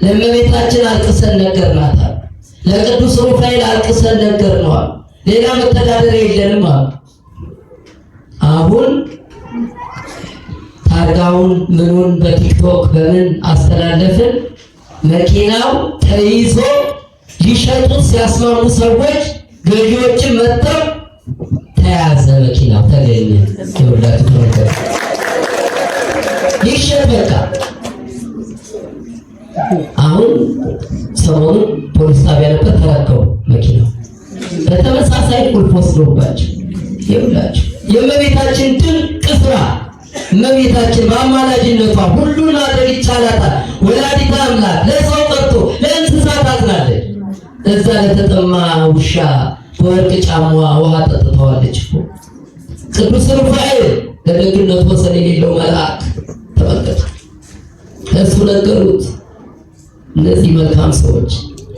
ለእመቤታችን አልቅሰን ነገርናታል። ለቅዱስ ሩፋኤል አልቅሰን ነገርነዋል። ሌላ መተዳደሪያ የለንም አሉ። አሁን ታርጋውን ምኑን በቲክቶክ በምን አስተላለፍን። መኪናው ተይዞ ሊሸጡት ሲያስማሙ ሰዎች ገዢዎችን መጥተው ተያዘ። መኪናው ተገኘ። ይወላችሁ ተመከረ ይሸጥ በቃ። አሁን ሰሞኑን ፖሊስ ጣቢያ ነበር ተረከቡ መኪናው። በተመሳሳይ ቁልፍ ወስዶባቸው ይውላችሁ የእመቤታችን ድንቅ ስራ። እመቤታችን በአማላጅነቷ ሁሉን ማድረግ ይቻላታል። ወላዲተ አምላክ ለሰው ቀርቶ ለእንስሳት አዝናለች። እዛ ለተጠማ ውሻ በወርቅ ጫማዋ ውሃ ጠጥተዋለች እኮ። ቅዱስ ሩፋኤል ለደግነቱ ወሰን የሌለው መልአክ ተመልከቱ። እሱ ነገሩት። እነዚህ መልካም ሰዎች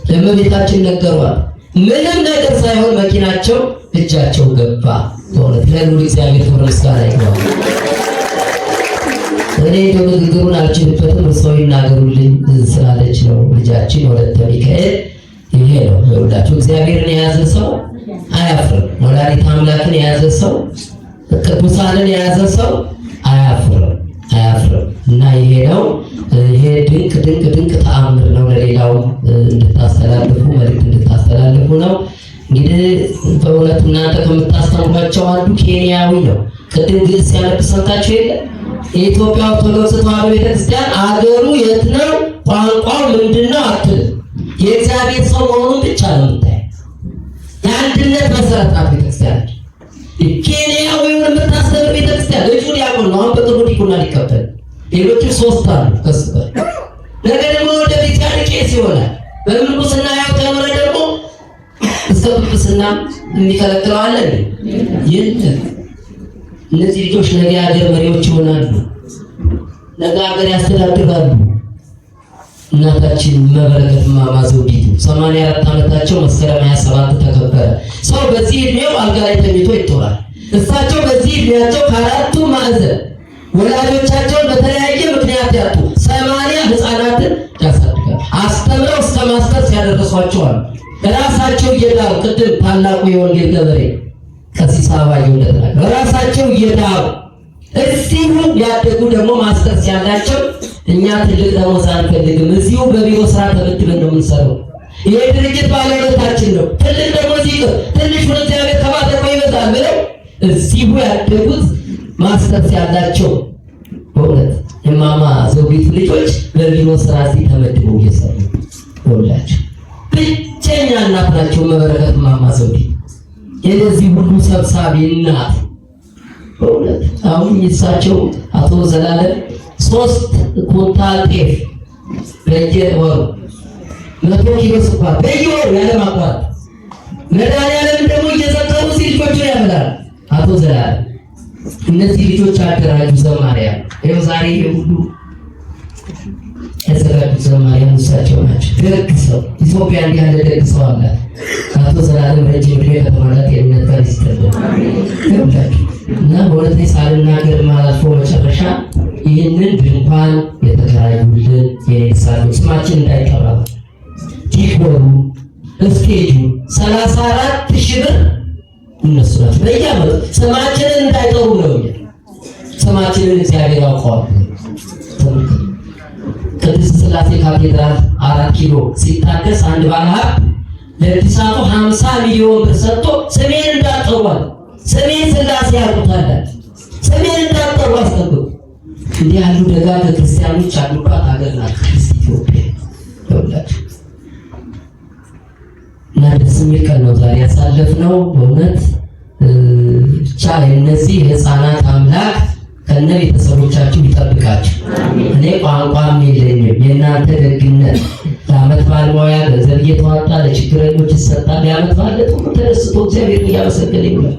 ለእመቤታችን ነገሯል። ምንም ነገር ሳይሆን መኪናቸው እጃቸው ገባ። በእውነት ለሁሉ እግዚአብሔር ክብር ምስጋና ይግባው። እኔ እንደው ንግግሩን አልችልበትም፣ እርስዎ ይናገሩልኝ ስላለች ነው ልጃችን ወለተ ሚካኤል። ይሄ ነው ሁላችሁ እግዚአብሔርን የያዘ ሰው አያፍርም። ወላዲተ አምላክን የያዘ ሰው ቅዱሳንን የያዘ ሰው አያፍርም። እና ይሄ ነው ይሄ ድንቅ ተአምር ነው። ለሌላው እንድታስተላልፉ መልዕክት እንድታስተላልፉ ነው። እንግዲህ በእውነት እናንተ ከምታስተምሯቸው አንዱ ኬንያዊ ነው። ቅድም ግዕዝ ሲያነብ ሰምታችሁ የለ? የኢትዮጵያ ኦርቶዶክስ ተዋሕዶ ቤተክርስቲያን አገሩ የት ነው ቋንቋው ምንድነው አትልም። የእግዚአብሔር ሰው መሆኑን ብቻ ነው የምታይ። የአንድነት መሰረት ናት ቤተክርስቲያን። ኬንያዊውን የምታስተምር ቤተክርስቲያን ልጁ ዲያቆን ነው። አሁን በቅርቡ ዲቁና ሊቀበል ሌሎቹ 3 አሉ ከስበል ነገ ደግሞ ወደ ቤትያን ቄስ ይሆናል። በምንኩስና ያው ተምረ ደግሞ እስከ ጵጵስና የሚከለክለው አለ የለም። እነዚህ ልጆች ነገ የሀገር መሪዎች ይሆናሉ። ነገ ሀገር ያስተዳድራሉ። እናታችን መበረከት እማማ ዘውዲቱ 84 ዓመታቸው መስከረም 27 ተከበረ። ሰው በዚህ እድሜው አልጋ ላይ ተኝቶ ይጦራል። እሳቸው በዚህ እድሜያቸው ከአራቱ ማዕዘን ወላጆቻቸውን በተለያየ ምክንያት ያጡ 80 ህፃናትን ያሳድጋሉ። አስተምረው እስከ ማስተርስ ያደረሷቸዋል። ራሳቸው እየዳሩ ቅድም ታላቁ የወንጌል ገበሬ ቀሲስ አበባዬ እንደተናገረ ራሳቸው እየዳሩ እዚሁ ያደጉ ደግሞ ማስተርስ ያላቸው እኛ ትልቅ ደሞዝ አንፈልግም፣ እዚሁ በቢሮ ስራ ተመድበን ነው የምንሰራው። ይሄ ድርጅት ባለቤታችን ነው፣ ትልቅ ደሞዝ ይቅር፣ ትንሹን እግዚአብሔር ከባረከ ይበዛል ብለው እዚሁ ያደጉት ማስተርስ ያላቸው በእውነት እማማ ዘውዲቱ ልጆች በቢሮ ስራ እዚህ ተመድበው እየሰሩ ወላቸው ብቸኛ እናት ናቸው። መበረከት እማማ ዘውዲቱ የዚህ ሁሉ ሰብሳቢ እናት በእውነት አሁን እሳቸው አቶ ዘላለም 3 ኩንታል ጤፍ በየወሩ 100 ኪሎ ስኳር በየወሩ ያለማቋረጥ መድኃኒዓለም ደግሞ እየዘከሩ ልጆቹን ያበላል። አቶ ዘላለም እነዚህ ልጆች አደራጁ ዘማሪያን ይኸው ዛሬ ሁሉ ያዘጋጁ ዘማሪያን እሳቸው ናቸው። ደግ ሰው ኢትዮጵያ እንዲህ ያለ ደግ ሰው አላት። አቶ ዘላለም ረጅም ዕድሜ ከተሟላት የእምነት ጋር ይስጥልን እና በእውነት ሳልናገር ማላልፎ መጨረሻ ይህንን ድንኳን የተከራዩልን የኔሳቸው ስማችን እንዳይጠራ ዲኮሩ እስቴጁ 34,000 ብር እነሱ ናቸው። በየዓመቱ ስማችንን እንዳይጠሩ ነው ህይወታችንን እግዚአብሔር ያውቀዋል። ቅድስት ሥላሴ ካቴድራል 4 ኪሎ ሲታደስ አንድ ባለሀብት ለእድሳቱ 50 ሚሊዮን ብር ሰጥቶ ስሜን እንዳጠሯል። ስሜን ሥላሴ ያሉታል። ስሜን እንዳጠሩ አስጠብቁ። እንዲህ ያሉ ደጋግ ክርስቲያኖች ያሉባት ሀገር ናት ኢትዮጵያ። ይኸውላችሁ እና ደስ የሚል ቀን ነው ዛሬ ያሳለፍነው። በእውነት ብቻ የእነዚህ የህፃናት አምላክ ከነ ቤተሰቦቻችሁ ይጠብቃችሁ። እኔ ቋንቋም የለኝም። የእናንተ ደግነት ለዓመት በዓል መዋያ ገንዘብ እየተዋጣ ለችግረኞች ይሰጣል። የዓመት በዓል ሁሉ ተደስቶ እግዚአብሔር እያመሰገነ ይውላል።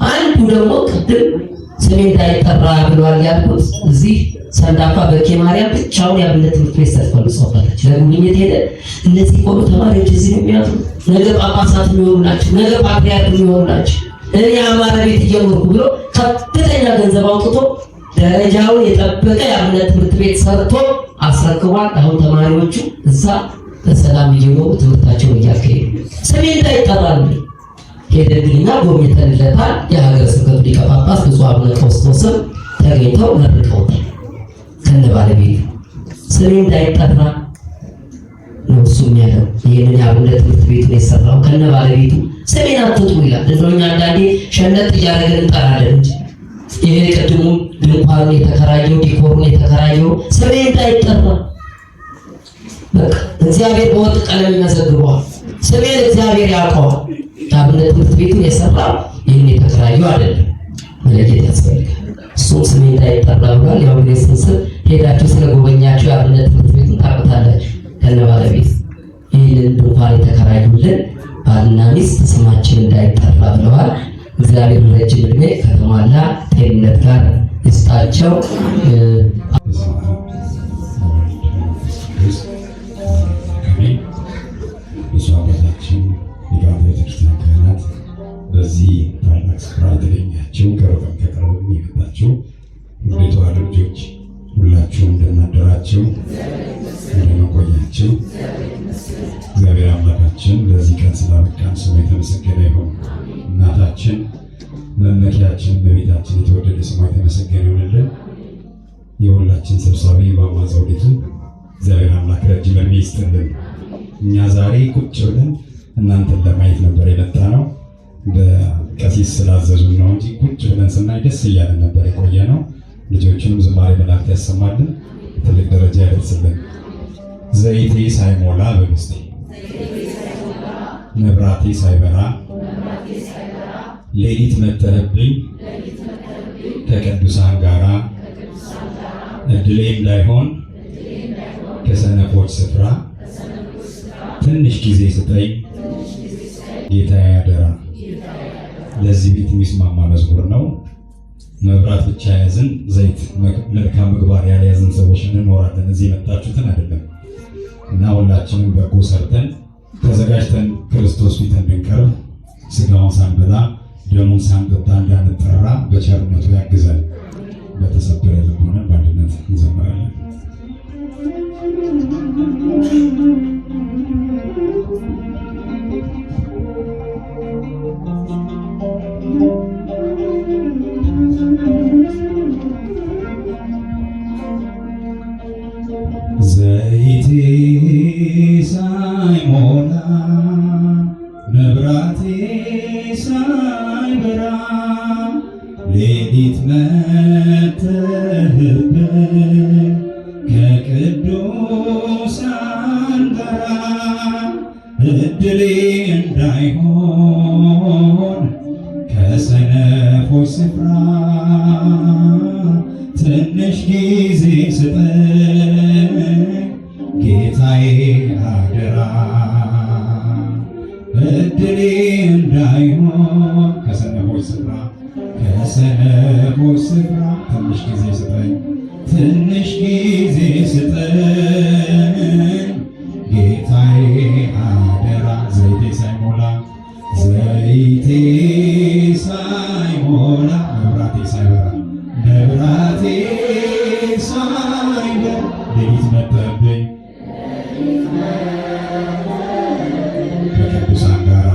አንዱ ደግሞ ቅድም ስሜ እንዳይጠራ ብሏል ያልኩት እዚህ ሰንዳፋ በኬ ማርያም ብቻውን የአብነት ትምህርት ቤት ሰርቷል። ሰውታለች ለጉብኝት ሄደ። እነዚህ ቆሎ ተማሪዎች እዚህ ነው የሚያጡ። ነገ ጳጳሳት የሚሆኑ ናቸው። ነገ ፓትርያርክ የሚሆኑ ናቸው። እኔ አማረ ቤት እየኖርኩ ብሎ ከፍተኛ ገንዘብ አውጥቶ ደረጃውን የጠበቀ የአብነት ትምህርት ቤት ሰርቶ አስረክቧል። አሁን ተማሪዎቹ እዛ በሰላም እየኖሩ ትምህርታቸውን እያካሄዱ ስሜ እንዳይጠራ ነው ሄደግልና ጎብኝተንለታል። የሀገረ ስብከቱ ሊቀ ጳጳስ ብፁዕ አቡነ ቀውስጦስም ተገኝተው መርቀውታል። ከነ ባለቤቱ ስሜ እንዳይጠራ ነው እሱ የሚያለው። ይህንን የአብነት ትምህርት ቤቱን የሰራው ከነ ባለቤቱ ስሜን አትጥሩ ይላል። እንደኛ አንዳንዴ ሸነጥ እያደረገን እንጠራለን እንጂ ይሄ ቅድሙ ድንኳኑን የተከራየው ዲኮሩን የተከራየው ስሜ እንዳይጠራ በቃ እግዚአብሔር በወርቅ ቀለም ይመዘግበዋል። ስሜን እግዚአብሔር ያውቀዋል። የአብነት ትምህርት ቤቱን የሰራው ይህን የተከራየው አይደለም፣ መለየት ያስፈልጋል። እሱም ስሜ እንዳይጠራ ብሏል። ያው ግን ስንስር ሄዳችሁ ስለጎበኛችሁ የአብነት ትምህርት ቤቱን ታውቁታላችሁ ከነ ባለቤት። ይህንን ድንኳን የተከራዩልን ባልና ሚስት ስማችን እንዳይጠራ ብለዋል። እግዚአብሔር ረጅም ዕድሜ ከተሟላ ጤንነት ጋር ይስጣቸው። በዚህ ታላቅ ስፍራ የተገኛችሁ ከሩቅም ከቅርብም የመጣችሁ ወደ ተዋሕዶ ልጆች ሁላችሁም እንደምናደራችሁ እንደምንቆያችሁ እግዚአብሔር አምላካችን ለዚህ ቀን ስላበቃን ስሙ የተመሰገነ ይሁን። እናታችን መመኪያችን በቤታችን የተወደደ ስሙ የተመሰገነ ይሁንልን። የሁላችን ሰብሳቢ እማማ ዘውዲቱ እግዚአብሔር አምላክ ረጅም ዕድሜ ይስጥልን። እኛ ዛሬ ቁጭ ብለን እናንተን ለማየት ነበር የመጣ ነው። በቀሲስ ስላዘዙን ነው እንጂ ቁጭ ብለን ስናይ ደስ እያለን ነበር የቆየ ነው። ልጆችንም ዝማሬ መላእክት ያሰማልን፣ ትልቅ ደረጃ ያደርስልን። ዘይቴ ሳይሞላ በግስቴ መብራቴ ሳይበራ ሌሊት መተህብኝ ከቅዱሳን ጋራ እድሌ እንዳይሆን ከሰነፎች ስፍራ ትንሽ ጊዜ ስጠኝ ጌታዬ አደራ። ለዚህ ቤት የሚስማማ መዝሙር ነው። መብራት ብቻ ያዝን ዘይት መልካም ምግባር ያልያዝን ሰዎች እንኖራለን። እዚህ የመጣችሁትን አይደለም እና ሁላችንም በጎ ሰርተን ተዘጋጅተን ክርስቶስ ፊት እንድንቀርብ ስጋውን ሳንበላ ደሙን ሳንጠጣ እንዳንጠራ በቸርነቱ ያግዘን። በተሰበረ ልብ ሆነን በአንድነት እንዘምራለን። ዘይቴ ሳይሞላ መብራቴ ሳይበራ ሌሊት መተህብኝ ከቅዱሳን ጋራ እድሌ እንዳይሆን ከሰነፎች ስፍራ ትንሽ ጊዜ ስጠኝ ጌታዬ አደራ። እድሌ እንዳይሆን ከሰነፎች ስፍራ ትንሽ ጊዜ ስጠኝ ጊዜ ስጠኝ ጌታዬ አደራ። ዘይቴ ሳይሞላ መብራቴ ሳይበራ ሌሊት መጣብኝ ከቅዱሳን ጋራ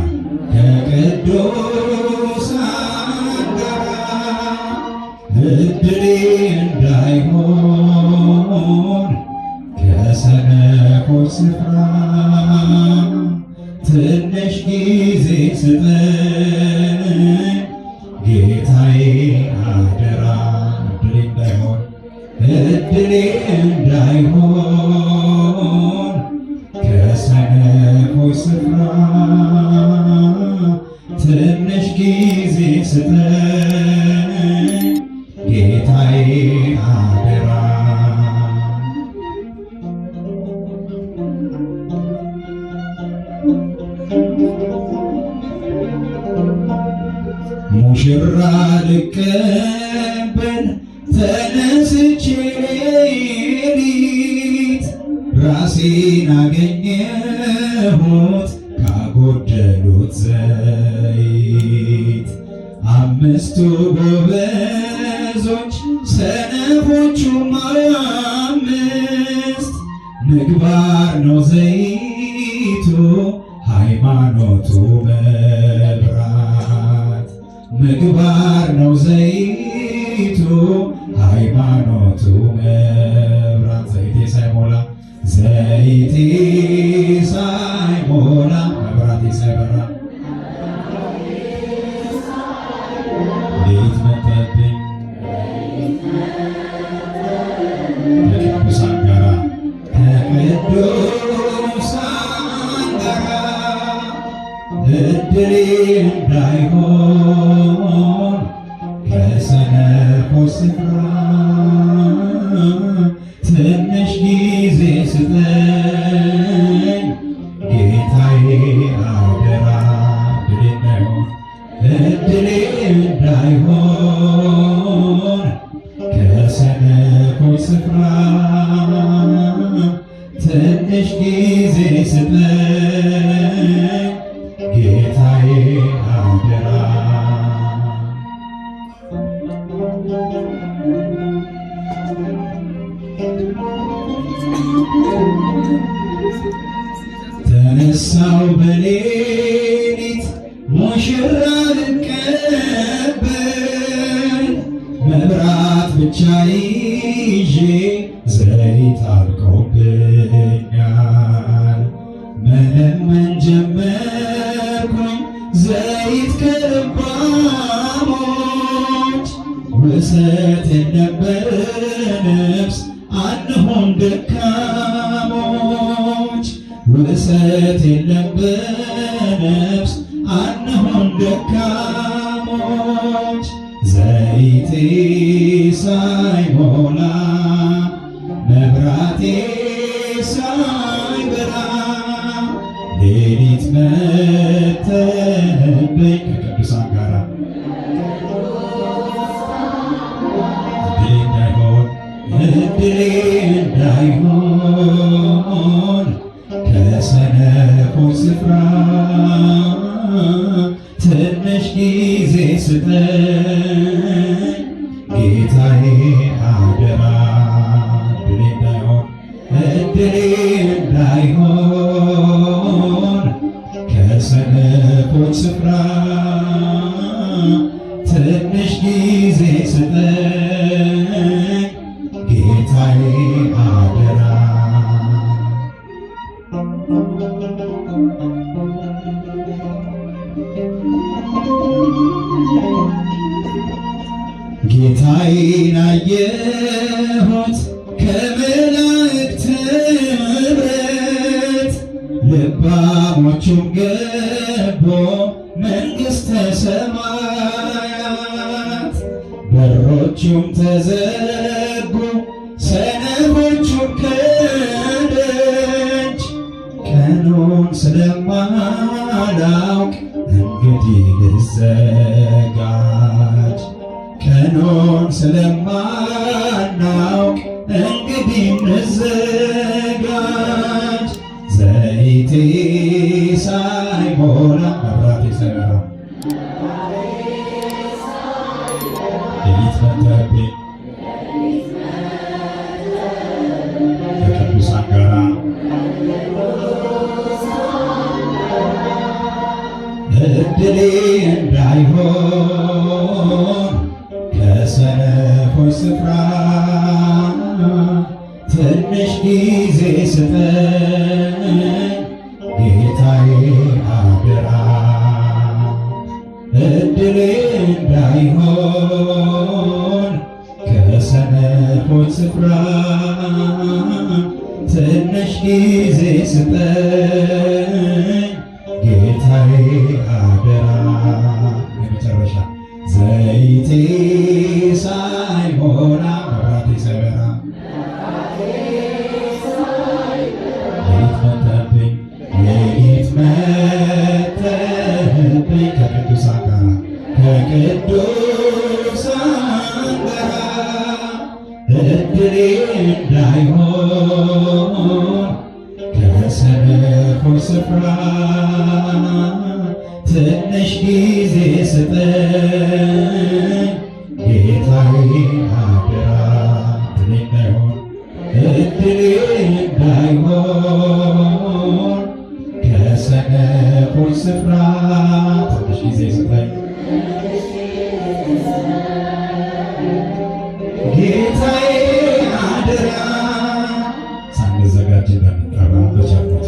እድሌ እንዳይሆን ከሰነፎች ስፍራ ትንሽ ጊዜ ስጠኝ ጌታዬ አደራ። እድሌ እንዳይሆን ከሰነፎች ስፍራ ትንሽ ጊዜ ስጠኝ ጌታዬ አደራ። ሙሽራ ልቀበል ተነስቼ ሌሊት ራሴን አገኘሁት ካጎደሉት ዘይት። አምስቱ ጎበዞች ሰነፎቹም አምስት ምግባር ነው ዘይቱ ሃይማኖቱ መብራት። ምግባር ነው ዘይቱ ሃይማኖቱ መብራት። ዘይቴ ሳይሞላ ዘይቴ ሳይሞላ መብራቴ ሳይበራ ሌሊት መጣብኝ ከቅዱሳን ጋራ ከቅዱሳን ጋራ እድሌ እንዳይሆን ከሰነፎች ስፍራ ትንሽ ጊዜ ስጠኝ ጌታዬ አደራ። እድሌ እንዳይሆን ከሰነፎች ስፍራ ትንሽ ጊዜ ስጠኝ ጌታዬ አደራ። ተነሳው በሌሊት ሙሽራ ልቀበል መብራት ብቻ ይዤ ዘይት አልቆብኛል። መለመን ጀመርኩኝ ዘይት ከልባሞች ውሰት የነበር ነፍስ አንሆን ደካሞች ውሰት የለበነፍስ አንሆን ደካሞች። ዘይቴ ሳይሞላ መብራቴ ሳይበራ ሌሊት መተህብኝ ከቅዱሳን ጋራ እድሌ እንዳይሆን ከሰነፎች ስፍራ ትንሽ ጊዜ ስጠኝ ጌታዬ አደራ። እድሌ እንዳይሆን ከሰነፎች ስፍራ ትንሽ ጊዜ ስጠኝ ጌታዬ አደራ። ጌታዬን አየሁት ከመላእክት ኅብረት ልባሞቹም ገቦ መንግሥተ ሰማያት በሮቹም ተዘጉ ሰነፎቹም ከደጅ ቀኑን ስለማላውቅ እንግዲህ ልዘጋጅ ቀኑን ስለማናውቅ እንግዲህ ልዘጋጅ ዘይቴ ሳይሞላ መብራቴ ሳይበራ ሌሊት መጣብኝ ከቅዱሳን ጋራ እድሌ እንዳይሆን ከሰነ ጊዜ ስጠኝ ጌታዬ አደራ እድሌ እንዳይሆን ከሰነፎች ስፍራ ትንሽ ጊዜ ስጠኝ ጌታዬ አደራ። የመጨረሻ ዘይቴ ሳይሞላ መብራቴ ሳይበራ ሌሊት መተህብኝ ከቅዱሳን ጋር እድሌ እንዳይሆን ከሰነፎች ስፍራ ትንሽ ጊዜ ስጠኝ ጌታዬ አደራ እድሌ እንዳይሆን ከሰነፎች ስፍራ ትንሽ ጊዜ ስጠኝ ጌታዬ አደራ። ሳንዘጋጅ እንደምንጠራ በቻልኩት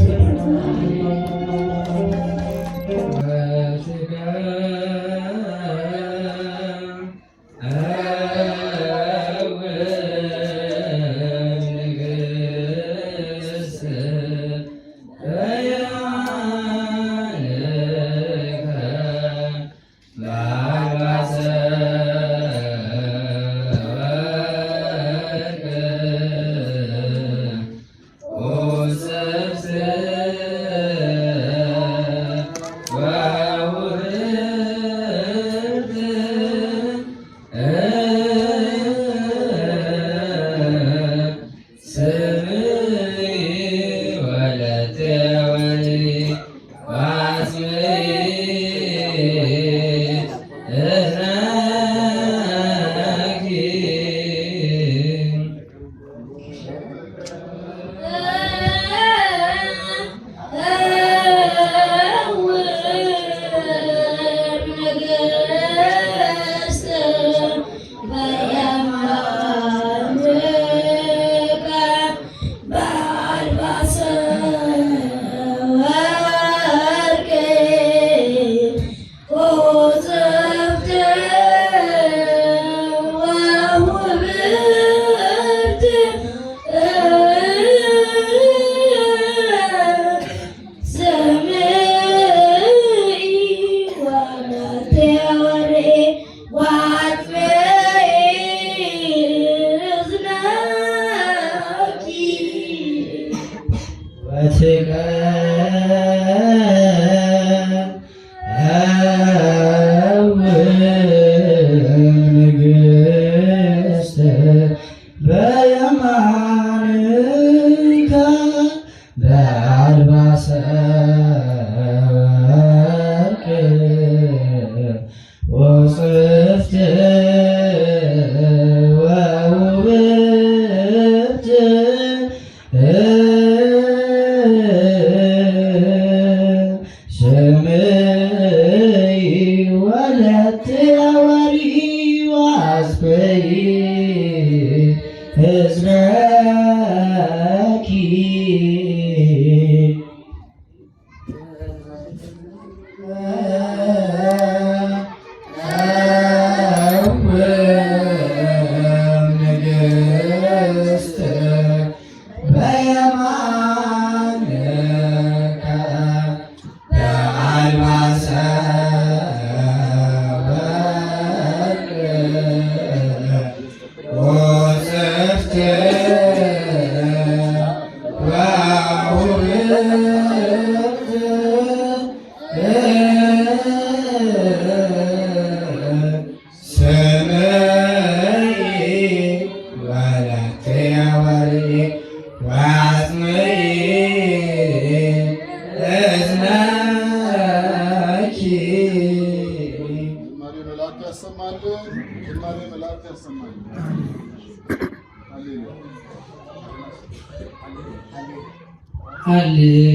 ሃሌሉያ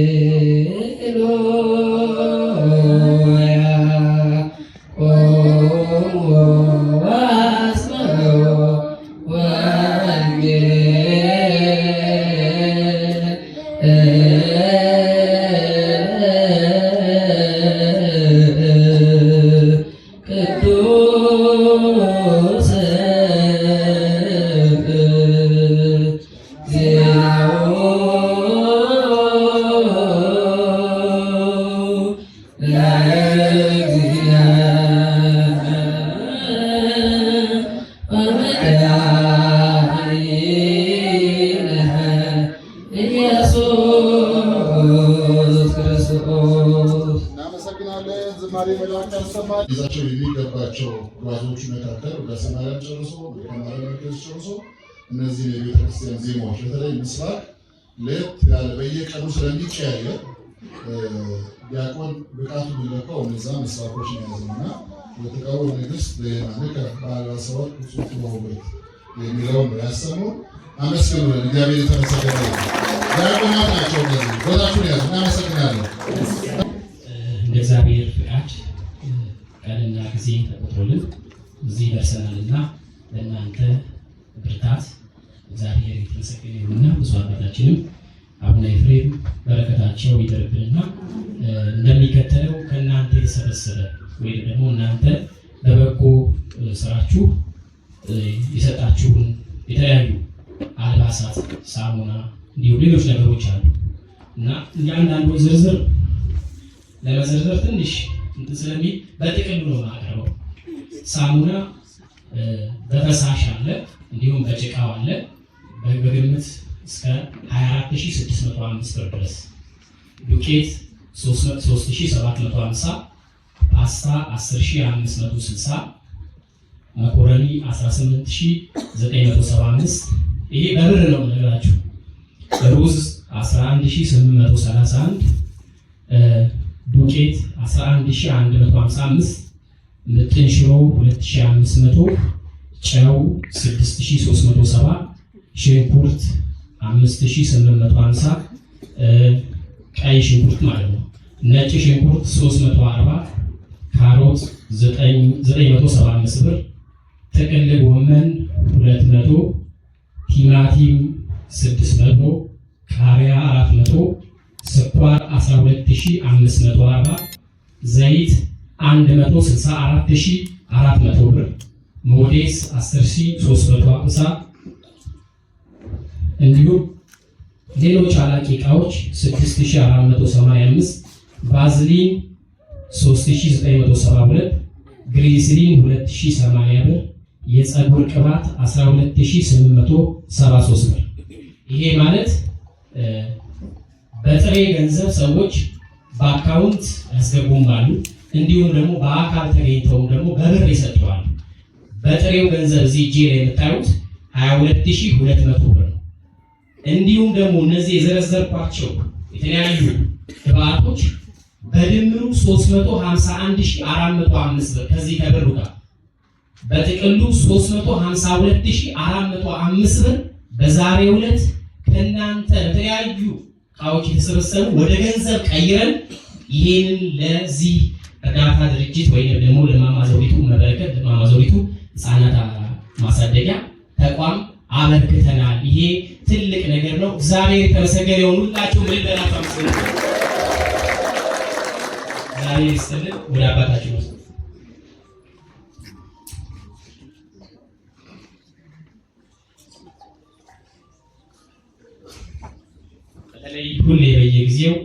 ይዛቸው የሚገባቸው ጓዞቹ መካከል ወዳሴ ማርያም ጨርሶ ማርያም ጨርሶ እነዚህ የቤተክርስቲያን ዜማዎች በተለይ ምስባክ ለየት ያለ በየቀኑ ስለሚቀያየር ዲያቆን ብቃቱ የሚለካው እነዛ ምስባኮች ያዘና ወተቃው ንግስት ለማንከ ባላሰዋት ቁጥቱ ወበት የሚለውን ያሰሙ አመስግኑ። እግዚአብሔር የተመሰገነ ይሁን። ዲያቆናት ናቸው እነዚህ ቦታችሁን ያዙ። እናመሰግናለን። እንደ እግዚአብሔር ፍቃድ ቀንና ጊዜ ተቆጥሮልን እዚህ ደርሰናልና ለእናንተ ብርታት እግዚአብሔር የተመሰገነ ይሁንና ብዙ አባታችንም አቡነ ኤፍሬም በረከታቸው ይደርብንና እንደሚከተለው ከእናንተ የተሰበሰበ ወይም ደግሞ እናንተ በበጎ ስራችሁ የሰጣችሁን የተለያዩ አልባሳት፣ ሳሙና እንዲሁም ሌሎች ነገሮች አሉ እና እያንዳንዱ ዝርዝር ለመዘርዘር ትንሽ ስለሚል በጥቅሉ ነው ማቀርበው። ሳሙና በፈሳሽ አለ፣ እንዲሁም በጭቃው አለ። በግምት እስከ 24605 ብር ድረስ። ዱቄት 3750፣ ፓስታ 10560፣ መኮረኒ 18975። ይሄ በብር ነው የምነግራችሁ። ሩዝ 11831፣ ዱቄት 11155፣ ምጥን ሽሮ 2500፣ ጨው 6370፣ ሽንኩርት 5850፣ ቀይ ሽንኩርት ማለት ነው። ነጭ ሽንኩርት 340፣ ካሮት 975 ብር፣ ጥቅል ጎመን 200፣ ቲማቲም 600፣ ቃሪያ 400፣ ስኳር 12540፣ ዘይት 164400 ብር፣ ሞዴስ 10350፣ እንዲሁም ሌሎች አላቂ ዕቃዎች 6485፣ ቫዝሊን 3972፣ ግሊሰሪን 2080 ብር፣ የፀጉር ቅባት 12873 ብር። ይሄ ማለት በጥሬ ገንዘብ ሰዎች በአካውንት ያስገቡም አሉ፣ እንዲሁም ደግሞ በአካል ተገኝተው ደግሞ በብር ይሰጥዋል። በጥሬው ገንዘብ እዚህ እጄ ላይ የምታዩት 22200 ብር ነው። እንዲሁም ደግሞ እነዚህ የዘረዘርኳቸው የተለያዩ ግብአቶች በድምሩ 351405 ብር ከዚህ ከብሩ ጋር በጥቅሉ 352405 ብር በዛሬው ዕለት ከእናንተ በተለያዩ እቃዎች የተሰበሰቡ ወደ ገንዘብ ቀይረን ይሄንን ለዚህ እርዳታ ድርጅት ወይም ደግሞ ለማማ ዘውዲቱ መበረከት ለማማ ዘውዲቱ ህፃናት ማሳደጊያ ተቋም አበርክተናል። ይሄ ትልቅ ነገር ነው። እግዚአብሔር የተመሰገነ ይሁን። ሁላችሁ ምን እንደናፈሱ እግዚአብሔር ይስጥልን። ወደ አባታችን ነው በተለይ ሁሌ በየጊዜው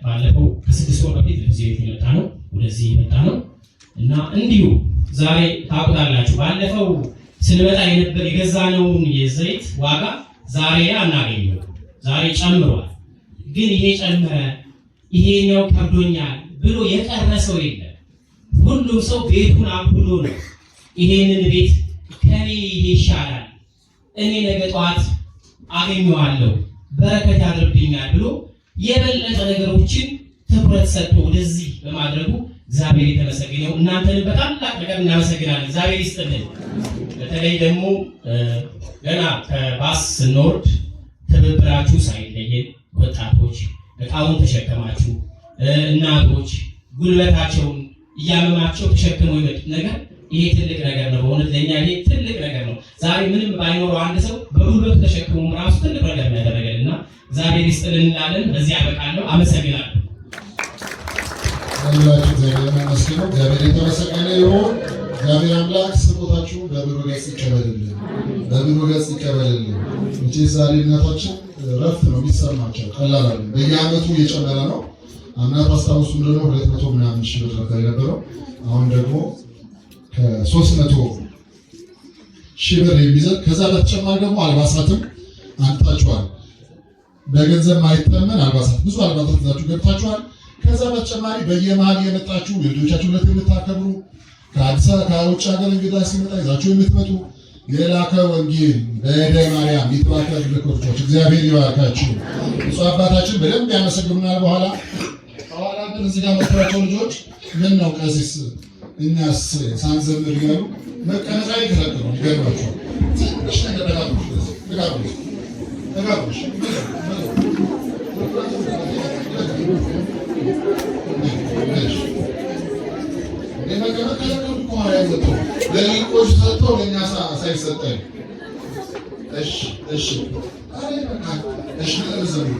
ባለፈው ከ6 ወር በፊት እዚህ የመጣ ነው ወደዚህ የመጣ ነው እና እንዲሁ ዛሬ ታውቃላችሁ ባለፈው ስንመጣ የገዛነውን የዘይት ዋጋ ዛሬ አናገኘው። ዛሬ ጨምሯል። ግን ይሄ ጨመረ ይሄኛው ከብዶኛል ብሎ የቀረሰው የለም። ሁሉም ሰው ቤቱን አብሎ ነው ይሄንን ቤት ከኔ ይሄ ይሻላል እኔ ነገ ጠዋት አገኘዋለሁ በረከት ያድርብኛል ብሎ የበለጠ ነገሮችን ትኩረት ሰጥቶ ወደዚህ በማድረጉ እግዚአብሔር የተመሰገነው። እናንተንም በታላቅ ነገር እናመሰግናለን። እግዚአብሔር ይስጥልን። በተለይ ደግሞ ገና ከባስ ስንወርድ ትብብራችሁ ሳይለየን ወጣቶች እቃውን ተሸከማችሁ፣ እናቶች ጉልበታቸውን እያመማቸው ተሸክመው የመጡት ነገር ይሄ ትልቅ ነገር ነው። በእውነት ለእኛ ይሄ ትልቅ ነገር ነው። ዛሬ ምንም ባይኖረው አንድ ሰው በጉልበቱ ተሸክሞ ራሱ ትልቅ ነገር ነው ያደረገልና እግዚአብሔር ይስጥልን እንላለን። በዚህ አበቃለሁ። አመሰግናለሁ። ሁላችሁ እግዚአብሔር ይመስገን። እግዚአብሔር የተመሰገነ ይሁን። እግዚአብሔር አምላክ ስጦታችሁ በብሩህ ገጽ ይቀበልልን፣ በብሩህ ገጽ ይቀበልልን። እንጂ ዛሬ እናታችን ረፍት ነው የሚሰማቸው፣ ቀላል አይደለም። በየዓመቱ እየጨመረ ነው። አምናት አስታውሱ እንደሆነ 200 ምናምን ሺህ ብር ነበር የነበረው። አሁን ደግሞ ከ300 ሺህ ብር የሚዘል ከዛ በተጨማሪ ደግሞ አልባሳትም አንጣችኋል። በገንዘብ ማይተመን አልባሳት፣ ብዙ አልባሳት ይዛችሁ ገብታችኋል። ከዛ በተጨማሪ በየመሀል የመጣችሁ ልጆቻችሁ ለት የምታከብሩ ከአዲስ አበባ ከውጭ ሀገር እንግዳ ሲመጣ ይዛችሁ የምትመጡ የላከ ወንጌል በእደ ማርያም ይትባረክ ልኮች እግዚአብሔር ይባርካችሁ። እሱ አባታችን በደንብ ያመሰግኑናል። በኋላ ግን እዚህ ጋር መጥቷቸው ልጆች ምን ነው ቀሲስ እኛስ ሳንዘምር ይላሉ። መቀመጫ ይከለክሉ ይገርማቸዋል። ትንሽ ነገር ተጋብዙ ለሊቆች ሰጥተው ለእኛ ሳይሰጠን እሺ እናት አለኝ።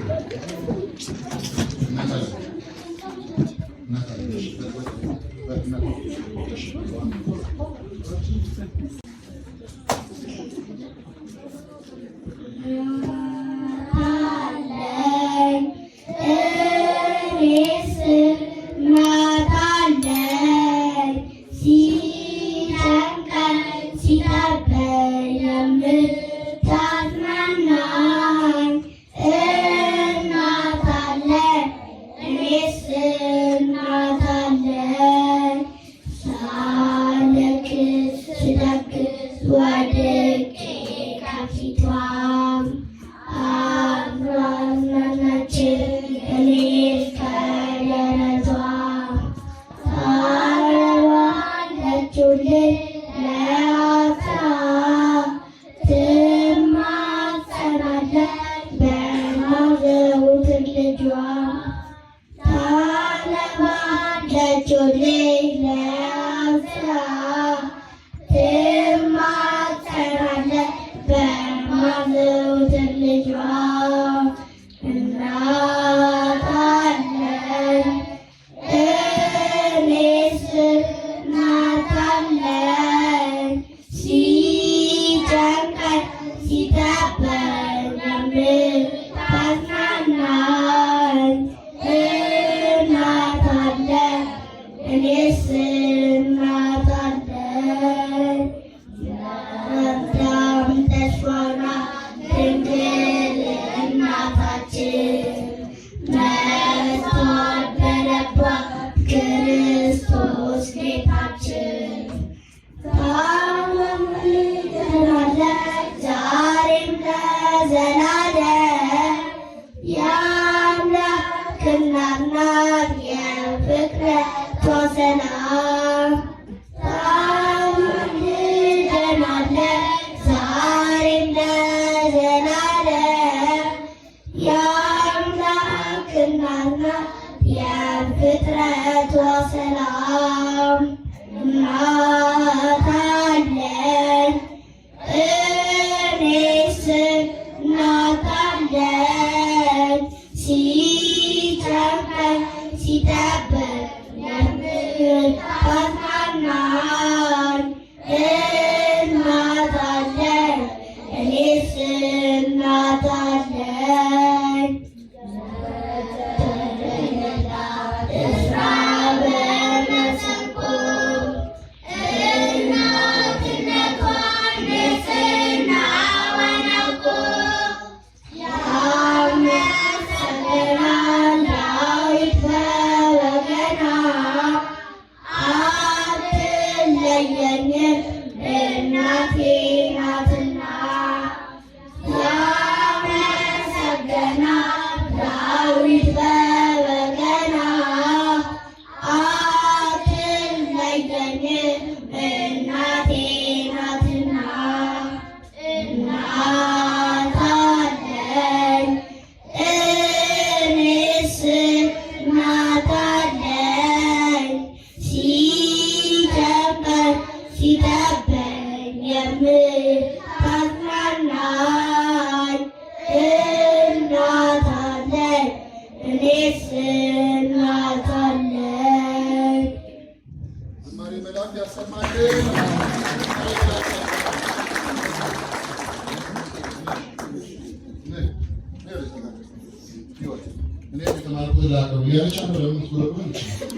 እያለች አንዱ ለምትጎረጎር ይችላል።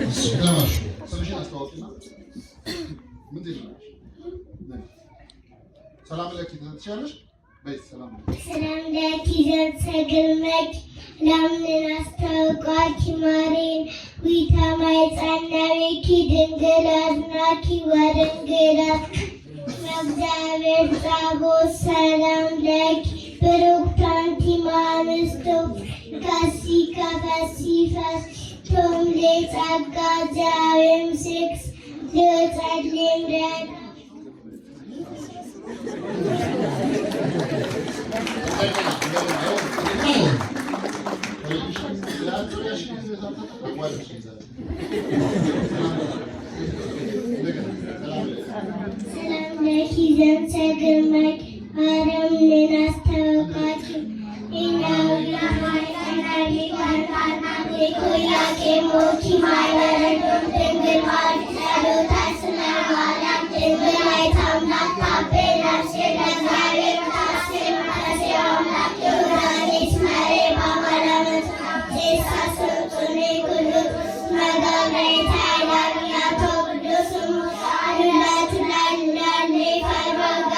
እሱ ተማሽ ስምሽን አስታውቂና ምን ትይላለሽ? ሰላም ለኪ ትችላለሽ። በይ ሰላም ለኪ ዘንሰግልመክ ለምን አስተውቋኪ ማሬን ዊተማይ ጸናቤኪ ድንግል አዝናኪ ወድንግላት እግዚአብሔር ጸቦት ሰላም ለኪ ብሩክት አንቲ እምአንስቱ ከሲከ ፈሲፈስ ቶምሌ ጸጋ ዛዌም ሲክስ ልጸልም ደግ ሰላም ለኪ ዘንሰግልመክ አረምን አስተውቃኪ ኢናውያ ማይተናሊ ዋንታና ሌኮያቄ ሞኪ ማይበረዶ ድንግል ማርጸሎታ ስለማርያም ድንግል አይታምናት ታቤናሴ ለእግዚአብሔር ታሴ መታሴ አምላክ ዮዳኔስ መሬ ባማላመት ቴሳ ስልጡኔ ኩሉ መጋብሬታ ይላሚያቶ ቅዱስሙ አሉላት ላላሌ ፈርባጋ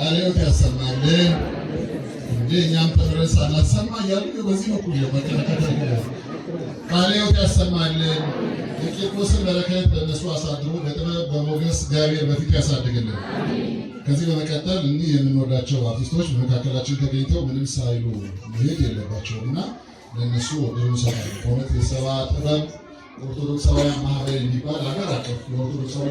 አሪዮት ያሰማልን እንዴ እኛም ተምረን ሳናሰማ እያሉ በዚህ በኩል የመከረከተ አሪዮት ያሰማልን። የቂርቆስን በረከት በእነሱ አሳድሮ በጥበብ በሞገስ እግዚአብሔር በፊት ያሳድግልን። ከዚህ በመቀጠል እኒህ የምንወዳቸው አርቲስቶች በመካከላችን ተገኝተው ምንም ሳይሉ መሄድ የለባቸውም እና ለእነሱ ወደሩ ሰማሉ። በእውነት የሰባ ጥበብ ኦርቶዶክሳውያን ማህበር የሚባል ሀገር አቀፍ የኦርቶዶክሳዊ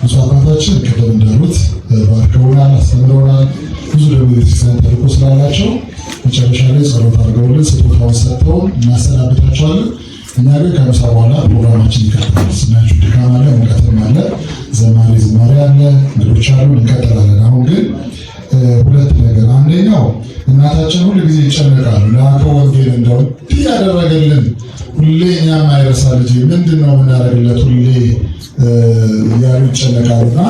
ብፁዕ አባታችን ቅድም እንዳሉት ባርከውናል፣ አስተምረውናል። ብዙ ደግሞ ቤተክርስቲያን ተልእኮ ስላላቸው መጨረሻ ላይ ጸሎት አድርገውልን ስጦታውን ሰጥተውን እናሰናብታቸዋለን። እኛ ግን ከምሳ በኋላ ፕሮግራማችን ይቀጥላል። ስናችሁ ድካም አለ፣ ሙቀትም አለ፣ ዘማሪ ዝማሬ አለ፣ እንግዶች አሉ፣ እንቀጥላለን። አሁን ግን ሁለት ነገር፣ አንደኛው እናታችን ሁሉ ጊዜ ይጨነቃሉ። ለአከው ወንጌል እንደው እንዲህ ያደረገልን ሁሌ እኛ ማይረሳ ልጅ ምንድን ነው የምናደርግለት ሁሌ እያሉ ይጨነቃሉና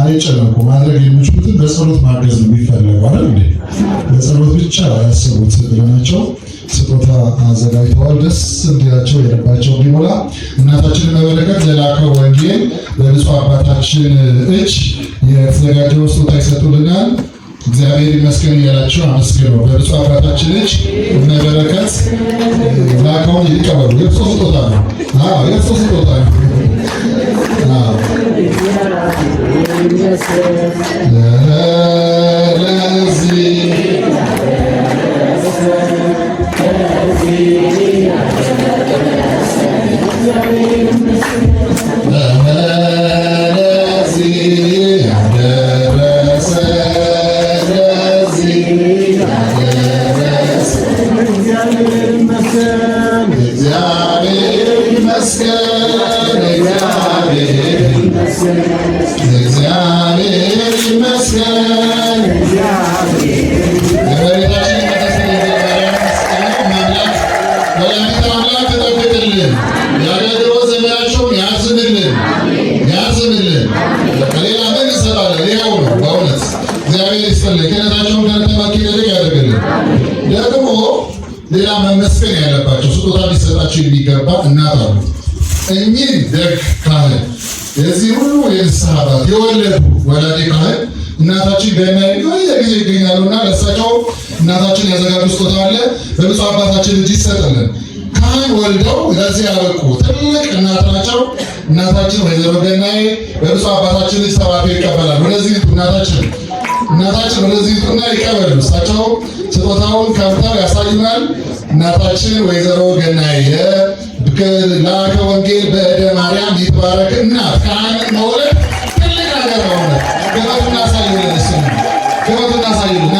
አይጨነቁ። ማድረግ የሚችሉትን በጸሎት ማገዝ ነው የሚፈለገው አይደል እንዴ? በጸሎት ብቻ ያስቡት ብለናቸው ስጦታ አዘጋጅተዋል። ደስ እንዲላቸው የልባቸው እንዲሞላ እናታችንን በበረከት ለላከው ወንጌል በብፁዕ አባታችን እጅ የተዘጋጀው ስጦታ ይሰጡልናል። እግዚአብሔር ይመስገን እያላችሁ አመስግኑ። በብፁዕ አባታችን እጅ በበረከት ላከውን ይቀበሉ። የእርሶ ስጦታ ነው። የእርሶ ስጦታ ነው። ሌላ መመስገን ያለባቸው ስጦታ ሊሰጣቸው የሚገባ እናት አሉ። እኚህ ደግ ካህን የዚህ ሁሉ የንስሐ አባት የወለዱ ወላዴ ካህን እናታችን ገናይ በየጊዜው ይገኛሉና ለእሳቸው እናታችን ያዘጋጁ ስጦታ አለ። በብፁዕ አባታችን እጅ ይሰጥልን። ካህን ወልደው ለዚህ ያበቁ ትልቅ እናት ናቸው። እናታችን ወይዘሮ ገናይ በብፁዕ አባታችን እጅ ተባርከው ይቀበላሉ። ወደዚህ እናታችን ወደዚህ ጡና ይቀበሉ። እሳቸው ስጦታውን ከብተው ያሳዩናል። እናታችን ወይዘሮ ገናይ ላከ ወንጌል በእደ ማርያም ይትባረክ እናት ካህንን መውለድ ትልቅ ነገር ነው። ገበቱን አሳዩልን። ገበቱን አሳዩልን።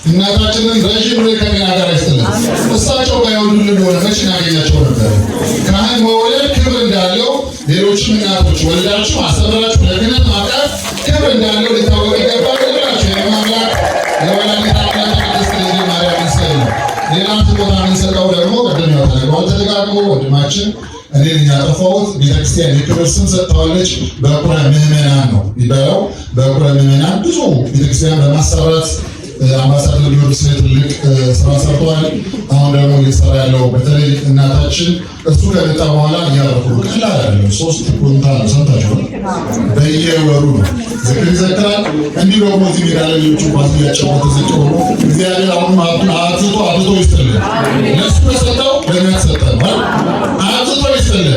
እናታችንን ረዥም ሬ ከኛ ጋር አይስጥልን። እሳቸው ባይወዱልን ሆነ መቼ እናገኛቸው ነበር? ካህን መውለድ ክብር እንዳለው ደግሞ ወንድማችን እኔ ያጠፋሁት ቤተክርስቲያን የክብር ስም ሰጥተዋለች። በኩረ ምዕመናን ነው የሚባለው። በኩረ ምዕመናን ብዙ ቤተክርስቲያን በማሰራት አምባሳደር ጊዮርጊስ ትልቅ ስራ ሰርተዋል። አሁን ደግሞ እየሰራ ያለው በተለይ እናታችን እሱ ከመጣ በኋላ እያረፉ ቀላል አይደለም። 3 ኩንታል ሰምታችኋል። በየወሩ ዝክር ይዘክራል። እንዲህ ደግሞ እዚህ ሜዳ ላይ ልጆቹ ኳስ እያጫወቱ ተዘጭው እግዚአብሔር አሁን አብዝቶ ይስጥልን። ለእሱ በሰጠው ለእኛ ተሰጠን። አብዝቶ ይስጥልን።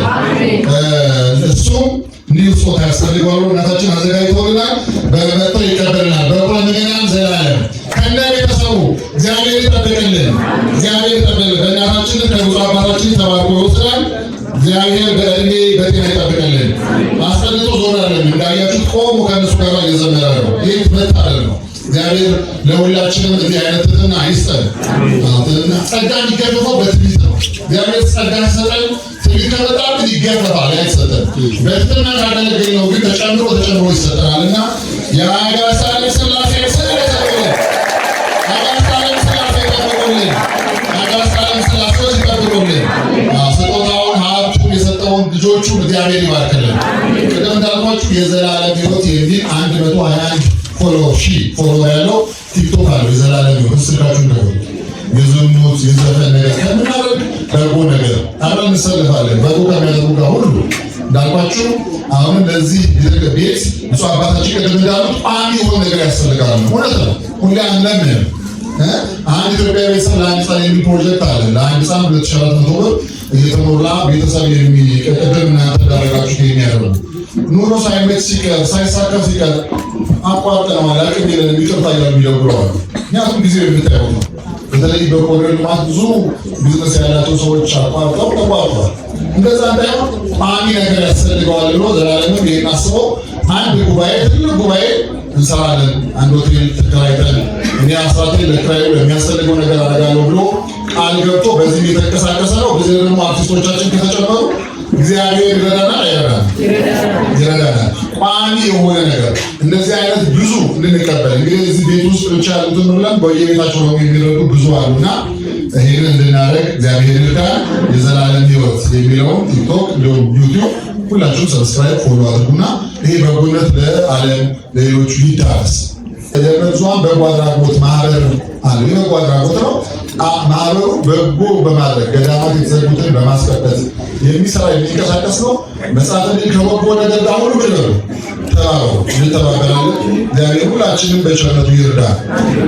እሱም እንዲሁ ስጦታ ያስፈልገዋል። እናታችን አዘጋጅተውልናል። በመጠው ይቀበልናል። በኩረ ምዕመናን ዘላለም ከነ ቤተሰቡ እግዚአብሔር ይጠብቅልን። እግዚአብሔር ይጠብቅልን። በእናታችን ከብዙ አባታችን ተባርኮ ይወስዳል። እግዚአብሔር በእድሜ በጤና ይጠብቅልን። አስጠልቶ ዞር አለን። እንዳያችሁት ቆሞ ከእነሱ ጋር እየዘመረ ነው። ይህ መታደል ነው። እግዚአብሔር ለሁላችንም እዚህ አይነት ትህትና ይስጠን። ትህትና ጸጋ የሚገፈፈው በትዕቢት ነው። እግዚአብሔር ጸጋ ይሰጠን። ትዕቢት ከመጣብን ይገፈፋል፣ አይሰጠን። በትህትና ካገለገል ነው ግን ተጨምሮ ይሰጠናል እና የአጋዕዝተ ዓለም ሥላሴ ስዕል ይጠብቁልን። አጋዕዝተ ዓለም ሥላሴ ይጠብቁልን። አጋዕዝተ ዓለም ሥላሴዎች ይጠብቁልን። ስጦታውን ሀብቱን የሰጠውን ልጆቹን እግዚአብሔር ይባርክልን። ቅድም እንዳልኳችሁ የዘላለም ሕይወት የሚል 121 ፎሎወር ያለው ቲክቶክ አለው። የዘላለም ሕይወት ስልካችሁ እንደሆነ የዝሙት የዘፈን ነገር ከምናደርግ በጎ ነገር አብረን እንሰልፋለን። በጎ ከሚያደርጉ ጋር ሁሉ እንዳልኳችሁ አሁንም ለዚህ ቤት ብፁዕ አባታችን ቅድም እንዳሉት ቋሚ የሆነ ነገር ያስፈልጋል። እውነት ነው። ሁሌ አንለምንም። አንድ ኢትዮጵያ ቤተሰብ ለአንድ ሕፃን የሚል ፕሮጀክት አለ። ለአንድ ሕፃን 2400 ብር እየተሞላ ቤተሰብ ቅድም እናንተ እንዳደረጋችሁ የሚያደርጉ ኑሮ ሳይመች ሲቀር ሳይሳካ ሲቀር አቋርጠነዋል አቅም የለን ይቅርታ እያሉ ይደውለዋል። ምክንያቱም ጊዜው የምታየው ነው። በተለይ በኮሪደር ልማት ብዙ ቢዝነስ ያላቸው ሰዎች ተቋርጠዋል። እንደዛ እንዳይሆን ቋሚ ነገር ያስፈልገዋል ብሎ ዘላለምም ይሄን አስበው አንድ ጉባኤ ትልቅ ጉባኤ እንሰራለን። አንድ ሆቴል ተከራይተን እኔ አስራቴን ለክራዩ የሚያስፈልገው ነገር አደርጋለሁ ብሎ ቃል ገብቶ በዚህ የተንቀሳቀሰ ነው። በዚህ ደግሞ አርቲስቶቻችን ከተጨመሩ እግዚአብሔር ይረዳናል። ቋሚ የሆነ ነገር እንደዚህ አይነት ብዙ እንድንቀበል እንግዲህ እዚህ ቤት ውስጥ ብቻ ያሉትን ብለን በየቤታቸው ነው የሚረዱ ብዙ አሉና ይህን እንድናደርግ እግዚአብሔር ይርዳን። የዘላለም ሕይወት የሚለውን ቲክቶክ እንዲሁም ዩቲዩብ ሁላችሁም ሰብስክራይብ ፎሎ አድርጉና ይሄ በጎነት ለዓለም ለሌሎቹ ይዳረስ። የመብዙሃን በጎ አድራጎት ማህበር አለ። የበጎ አድራጎት ነው። ማህበሩ በጎ በማድረግ ገዳማት የተዘጉትን በማስቀጠል የሚሰራ የሚንቀሳቀስ ነው። መጽሐፍ ከበጎ ነገር ጋር ሁሉ ብለው እንተባበራለን። እግዚአብሔር ሁላችንም በቸርነቱ ይርዳል።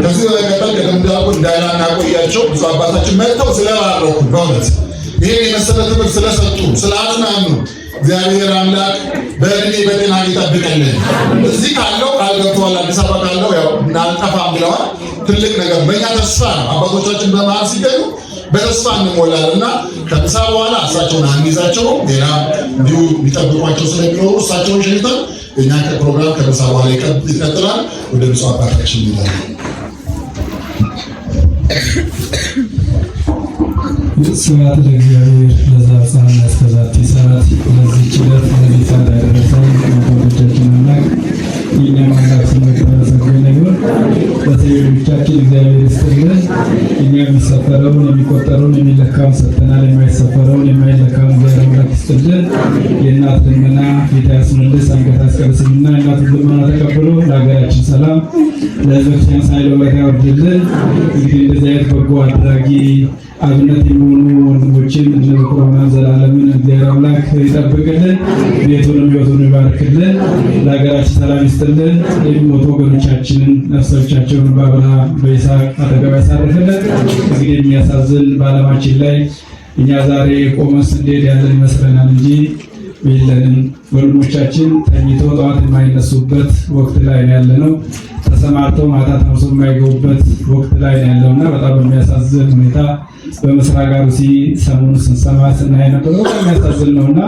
ከዚህ በመቀጠል ቀደም እንዳልኩ እንዳናቆያቸው ብዙ አባታችን መጥተው ስለባረኩ በእውነት ይሄን የመሰለ ትምህርት ስለሰጡ ስላጽናኑ እግዚአብሔር አምላክ በእድሜ በጤና ይጠብቅልን። እዚህ ካለው ቃል ገብተዋል። አዲስ አበባ ካለው ያው እናንጠፋም ብለዋል። ትልቅ ነገር በእኛ ተስፋ ነው። አባቶቻችን በመሀል ሲገኙ በተስፋ እንሞላለን እና ከምሳ በኋላ እሳቸውን አንይዛቸው ሌላ እንዲሁ የሚጠብቋቸው ስለሚኖሩ እሳቸውን ሸኝተን እኛ ከፕሮግራም ከምሳ በኋላ ይቀጥላል። ወደ ብፁዕ አባታችን ይላል። ስብሐት ለእግዚአብሔር ለዘአብጽሐነ እስከ ዛቲ ሰዓት። ለዚህች ዕለት ለዚህ ሰዓት ያደረሰን አባቶቻችን አምላክ የእኛም አምላክ ስሙ የተመሰገነ ይሁን። በሰዎቻችን እግዚአብሔር ይስጥልን። እኛ የሚሰፈረውን የሚቆጠረውን የሚለካውን ሰጥተናል። የማይሰፈረውን የማይለካውን እግዚአብሔር አምላክ ይስጥልን። የእናት ልመና ጌታ ያስመልስ፣ አንገት ያስቀርስምና የእናት ልመና ተቀብሎ ለሀገራችን ሰላም ለሕዝባችን ሳይለው ላይ ያወርድልን። እንግዲህ እንደዚህ አይነት በጎ አድራጊ አብነት የሚሆኑ ወንድሞችን እነ በኩራውያን ዘላለምን እግዚአብሔር አምላክ ይጠብቅልን። ቤቱንም ሕይወቱን ይባርክልን። ለሀገራችን ሰላም ይስጥልን። የሚሞቱ ወገኖቻችንን ነፍሶቻቸውን በአብርሃም በይስሐቅ አጠገብ ያሳርፍልን። እንግዲህ የሚያሳዝን በዓለማችን ላይ እኛ ዛሬ ቆመን ስንሄድ ያለን ይመስለናል እንጂ የለንም። ወንድሞቻችን ተኝተው ጠዋት የማይነሱበት ወቅት ላይ ነው ያለነው። ተሰማርተው ማታ ተመልሰው የማይገቡበት ወቅት ላይ ነው ያለውና በጣም በሚያሳዝን ሁኔታ በምስራቅ አርሲ ሰሞኑን ስንሰማ ስናይ ነበር። በጣም የሚያሳዝን ነውና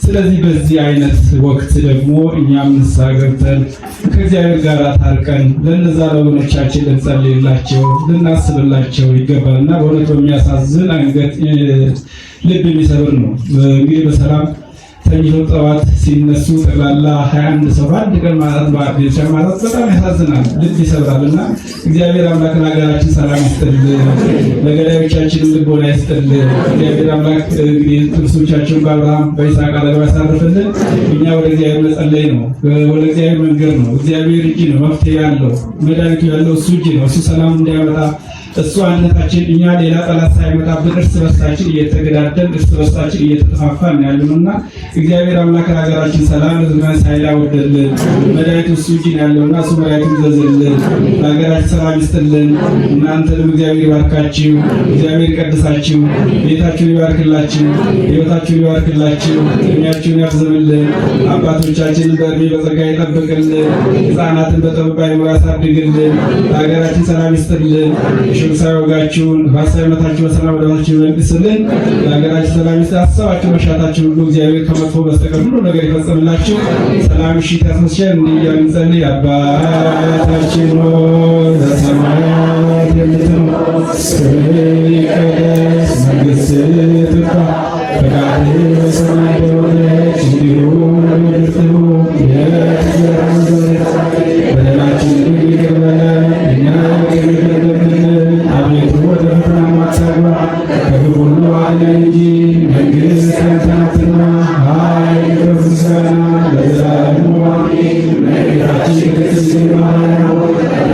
ስለዚህ በዚህ አይነት ወቅት ደግሞ እኛም ንስሐ ገብተን ከእግዚአብሔር ጋር ታርቀን ለነዛ ለወገኖቻችን ልንጸልይላቸው ልናስብላቸው ይገባልና በእውነት በሚያሳዝን አንገት ልብ የሚሰብር ነው። እንግዲህ በሰላም ተኝተው ጠዋት ሲነሱ ጠቅላላ 21 ሰው በአንድ ቀን ማለት በጣም ያሳዝናል፣ ልብ ይሰብራልና እግዚአብሔር አምላክ ለሀገራችን ሰላም ይስጥልን፣ ለገዳዮቻችን ልቦና ይስጥልን። እግዚአብሔር አምላክ እንግዲህ ጥርሶቻቸውን በአብርሃም በይስሐቅ አጠገብ ያሳርፍልን። እኛ ወደ እግዚአብሔር መጸለይ ነው፣ ወደ እግዚአብሔር መንገድ ነው። እግዚአብሔር እጅ ነው መፍትሄ ያለው፣ መድኃኒቱ ያለው እሱ እጅ ነው። እሱ ሰላም እንዲያመጣ እሱ አንድነታችን እኛ ሌላ ጠላት ሳይመጣብን እርስ በርሳችን እየተገዳደን እርስ በርሳችን እየተጠፋፋን ያለውና እግዚአብሔር አምላክ ሀገራችን ሰላም ህዝብን ሳይላወደልን መድኃኒቱ እሱ እጅ ያለውና እሱ መድኃኒቱን ይዘዝልን፣ ለሀገራችን ሰላም ይስጥልን። እናንተንም እግዚአብሔር ይባርካችሁ፣ እግዚአብሔር ይቀድሳችሁ፣ ቤታችሁን ይባርክላችሁ፣ ህይወታችሁን ይባርክላችሁ፣ እድሜያችሁን ያርዝምልን፣ አባቶቻችንን በእድሜ በጸጋ ይጠብቅልን፣ ህፃናትን በጠብባ ያሳድግልን፣ ለሀገራችን ሰላም ይስጥልን። ሽምሳይ ወጋችሁን ባሳይመታችሁ በሰላም ወዳችሁ ይመልስልን። ለሀገራችን ሰላም ያሳባችሁ መሻታችሁ ሁሉ እግዚአብሔር ከመጥፎ በስተቀር ሁሉ ነገር ይፈጽምላችሁ። ሰላም እሺ ታስመስለን እንዲያን ጸልይ። አባታችን ሆይ በሰማያት የምትኖር ስምህ ይቀደስ፣ መንግሥትህ ትምጣ፣ ፈቃድህ በሰማይ እንደሆነች እንዲሁም በምድር ትሁን። የዕለት እንጀራችንን በደላችንን ይቅር በለን እኛም ይቅር እንደምንል፣ አቤቱ ወደ ፈተና አታግባን ከክፉ ሁሉ አድነን እንጂ መንግሥት ያንተ ናትና፣ ኃይል፣ ክብር፣ ምስጋና ለዘላለሙ አሜን። እመቤታችን ቅድስት ድንግል ማርያም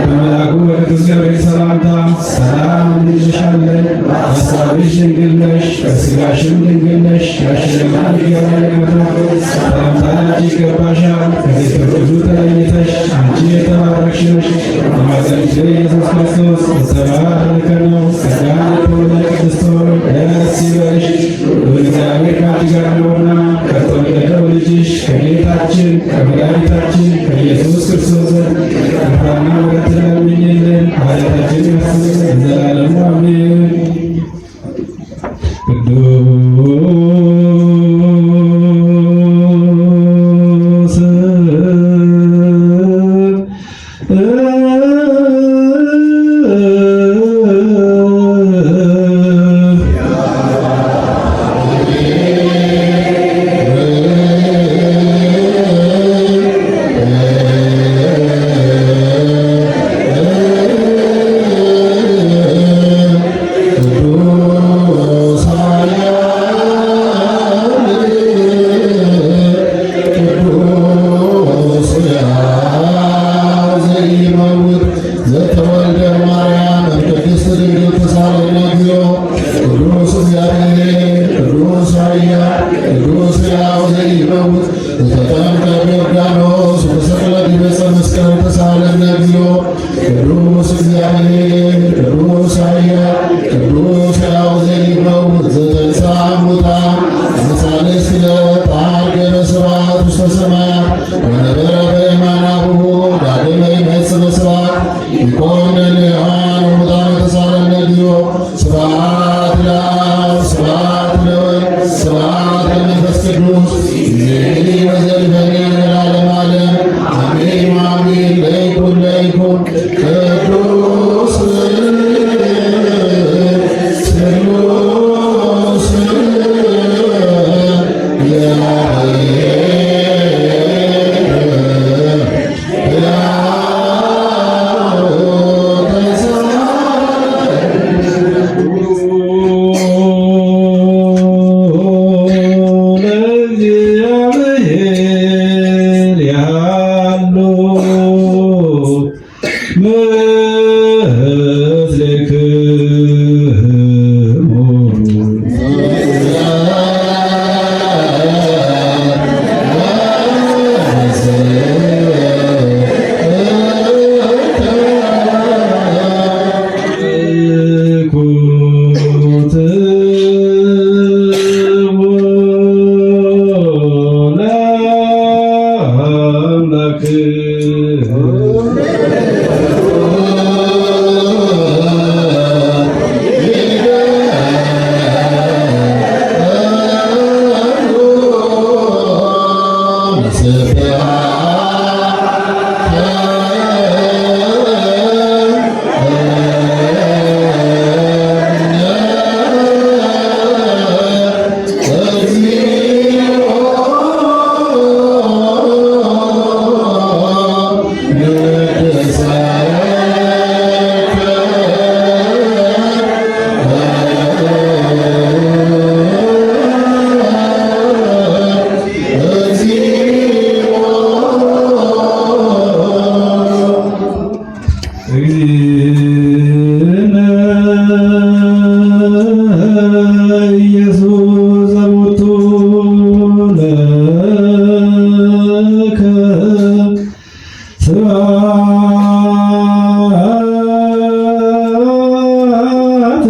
በመልአኩ በቅዱስ ገብርኤል ሰላምታ ሰላም እንልሻለን። በሐሳብሽ ድንግል ነሽ፣ በሥጋሽም ድንግል ነሽ። ያሸነፍሽ እግዚአብሔር እናት ሰላምታ ላንቺ ይገባሻል። ከሴቶች ሁሉ ተለይተሽ አንቺ የተባረክሽ ነሽ። በማኅፀንሽ ኢየሱስ ክርስቶስ የተባረከ ነው። ጸጋን የተሞላሽ ቅድስት ሆይ ደስ ይበልሽ፣ እግዚአብሔር ከአንቺ ጋር ነውና ከተወደደው ልጅሽ ከጌታችን ከመድኃኒታችን ከኢየሱስ ክርስቶስ ዘንድ ይቅርታና ምሕረትን ለምኝልን ኃጢአታችንን ያስተሰርይልን ለዘላለሙ አሜን። ኢየሱስ ዘቦቱ ለከ ስብሐት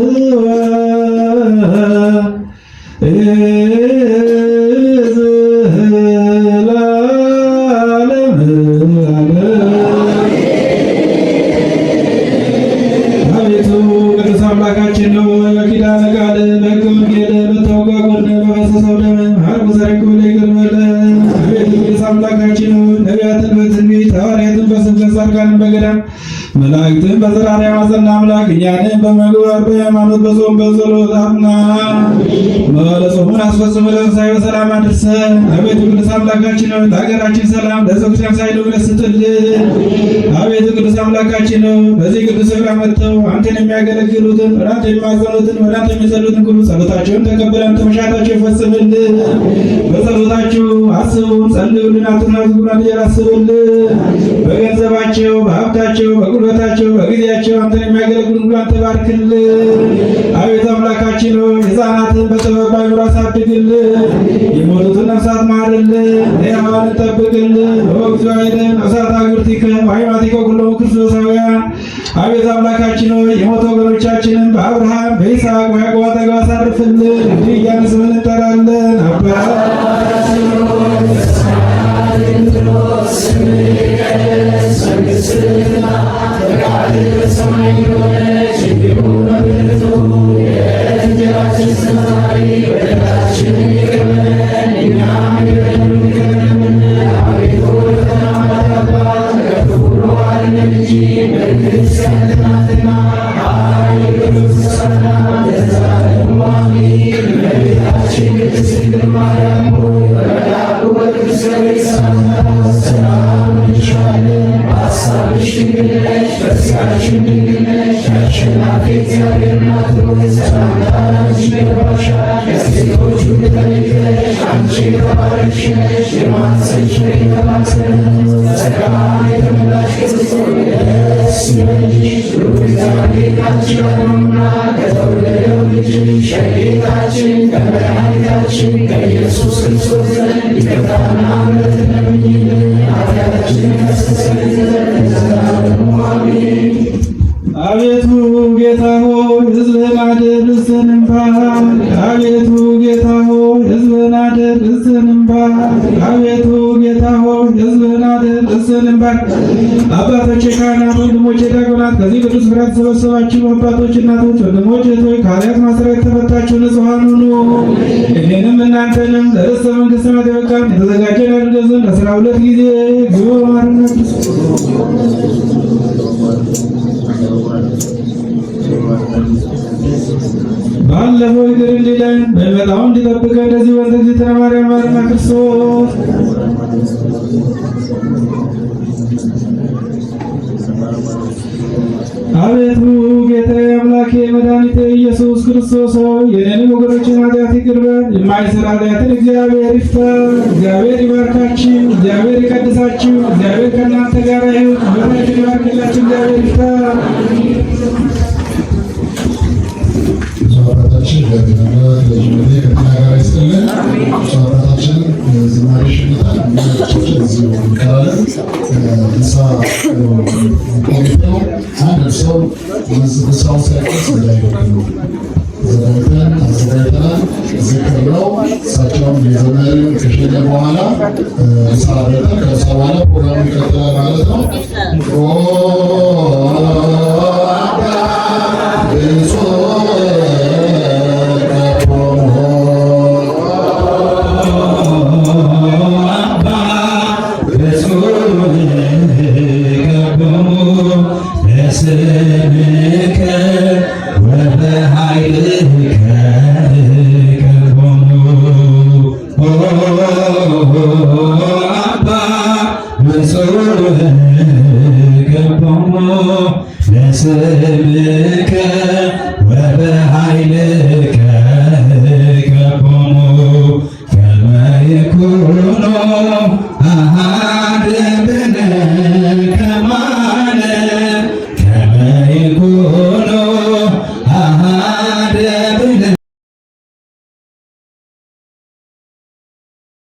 አቤቱ ቅዱስ አምላካችን ነው። በኪዳነ ቃል በሕገ ወንጌል በተወጋ ጎን በፈሰሰው ደም ሐርቁ ዘረግ ብለህ ይቅር በለን። አቤቱ ቅዱስ አምላካችን ነው። ነቢያትን በትንቢት ሐዋርያትን በስብከት ጻድቃንን በገዳም መላእክትን በዘራሪ ማዘና አምላክ እኛንም በምግባር በሃይማኖት በጾም በጸሎት አምና መለጾሙን አስፈጽመን ለትንሣኤ በሰላም አድርሰን። አቤቱ ቅዱስ አምላካችን ነው። ለሀገራችን ሰላም ለሕዝቦቻችን ሳይሉ ብለህ ስጥልን። አቤቱ ቅዱስ አምላካችን ነው። በዚህ ቅዱስ ስፍራ መጥተው አንተን የሚያገለግሉትን ወደ አንተ የሚማጸኑትን ወደ አንተ የሚጸሉትን ሁሉ ጸሎታቸውን ተቀብለን ተመሻታቸው ይፈጽምልን። በጸሎታችሁ አስቡን፣ ጸልዩልን፣ አትናዝጉን እያላስብልን። በገንዘባቸው በሀብታቸው በጉልበታቸው በጊዜያቸው አንተን የሚያገለግሉ ሁሉ አንተ ባርክልን። አቤቱ አምላካችን ሆይ ሕፃናትን በጥበብ በአእምሮ አሳድግልን። የሞቱትን ነፍሳት ማርልን፣ ሕያዋንን ጠብቅልን። ወእግዚአብሔርን ነፍሳት አግብርቲከ ወአዕማቲከ ኩሎሙ ክርስቶሳውያን። አቤቱ አምላካችን ሆይ የሞቱ ወገኖቻችንን በአብርሃም በይስሐቅ በያዕቆብ አጠገብ አሳርፍልን። እንዲህ እያልን ስምህን እንጠራለን። አባታችን ሆይ በሰማያት የምትኖር ስምህ ይቀደስ፣ መንግሥትህ ትምጣ፣ ፈቃድህ በሰማይ እንደሆነች እንዲሁ በምድር ትሁን። የዕለት እንጀራችንን ስጠን ዛሬ፣ በደላችንን ይቅር በለን እኛም የበደሉንን ይቅር እንደምንል። አቤቱ ወደ ፈተና አታግባን ከክፉ ሁሉ አድነን እንጂ መንግሥት ያንተ ናትና፣ ኃይል፣ ክብር፣ ምስጋና ለዘላለሙ አሜን። እመቤታችን ቅድስት ድንግል ማርያም ሆይ በመልአኩ በቅዱስ ገብርኤል ሰላምታ ሰላም እንልሻለን። በሐሳብሽ ድንግል ነሽ፣ በሥጋሽም ድንግል ነሽ። አሸናፊ እግዚአብሔር እናት ሆይ ሰላምታ ላንቺ ይገባሻል። ከሴቶች ሁሉ ተለይተሽ አንቺ የተባረክሽ ነሽ፣ የማኅፀንሽ ፍሬ የተባረከ ነው። ጸጋን የተመላሽ ቅድስት ሆይ ደስ ይበልሽ፣ ልዑል እግዚአብሔር ከአንቺ ጋር ነውና ከተወደደው ልጅሽ ከጌታችን ከመድኃኒታችን ከኢየሱስ ክርስቶስ ዘንድ ይቅርታና ምሕረትን ለምኝልን ኃጢአታችንን ያስተሰርይ ዘንድ ለዘላለሙ አሜን። አቤቱ ጌታ ሆይ ሕዝብህን አድን፣ ርስትህን ባርክ። አቤቱ ጌታ ሆይ ሕዝብህን አድን፣ ርስትህን ባርክ። አቤቱ ጌታ ሆይ ሕዝብህን አድን፣ ርስትህን ባርክ። አባቶቼ ካህናት፣ ወንድሞቼ ዲያቆናት፣ ከዚህ ቅዱስ ስፍራ የተሰበሰባችሁ አባቶች፣ እናቶች፣ ወንድሞች፣ እህቶች ከኃጢአት ማሰሪያ የተፈታችሁ ንጹሐን ሁኑ። እኔንም እናንተንም ለርስተ መንግሥተ ሰማያት የበቃን የተዘጋጀን ያድርገን ዘንድ 12 ጊዜ እግዚኦ መሐረነ ባለፈው ይቅር እንዲለን በመጣው እንዲጠብቀን እንደዚህ ወንድ እግዝእትነ ማርያም ማረነ ክርስቶስ። አቤቱ ጌታዬ አምላኬ መድኃኒቴ ኢየሱስ ክርስቶስ ሆይ የእኔንም ወገኖችን ኃጢአት ይቅር በል። የማይሰራ ኃጢአትን እግዚአብሔር ይፍታ። እግዚአብሔር ይባርካችሁ፣ እግዚአብሔር ይቀድሳችሁ፣ እግዚአብሔር ከእናንተ ጋር ይሁን። ሕይወታችሁን ይባርክላችሁ፣ እግዚአብሔር ይፍታ። አባታችን ለግናት ለጅመቴ ከትና ጋር ይስጥልን። አባታችን ዝማሬ ሽንታል ሚያችን እዚሁ ይቀራለን። ምሳ ኮሚቴው አንድ ሰው ምሳውን ሳይቀርስ እንዳይበክሉ አዘጋጅተናል። ዝክር ነው። እሳቸውም የዘመሪውን ከሸኘ በኋላ ምሳ በልተን ከዛ በኋላ ፕሮግራሙ ይቀጥላል ማለት ነው። ለስምከ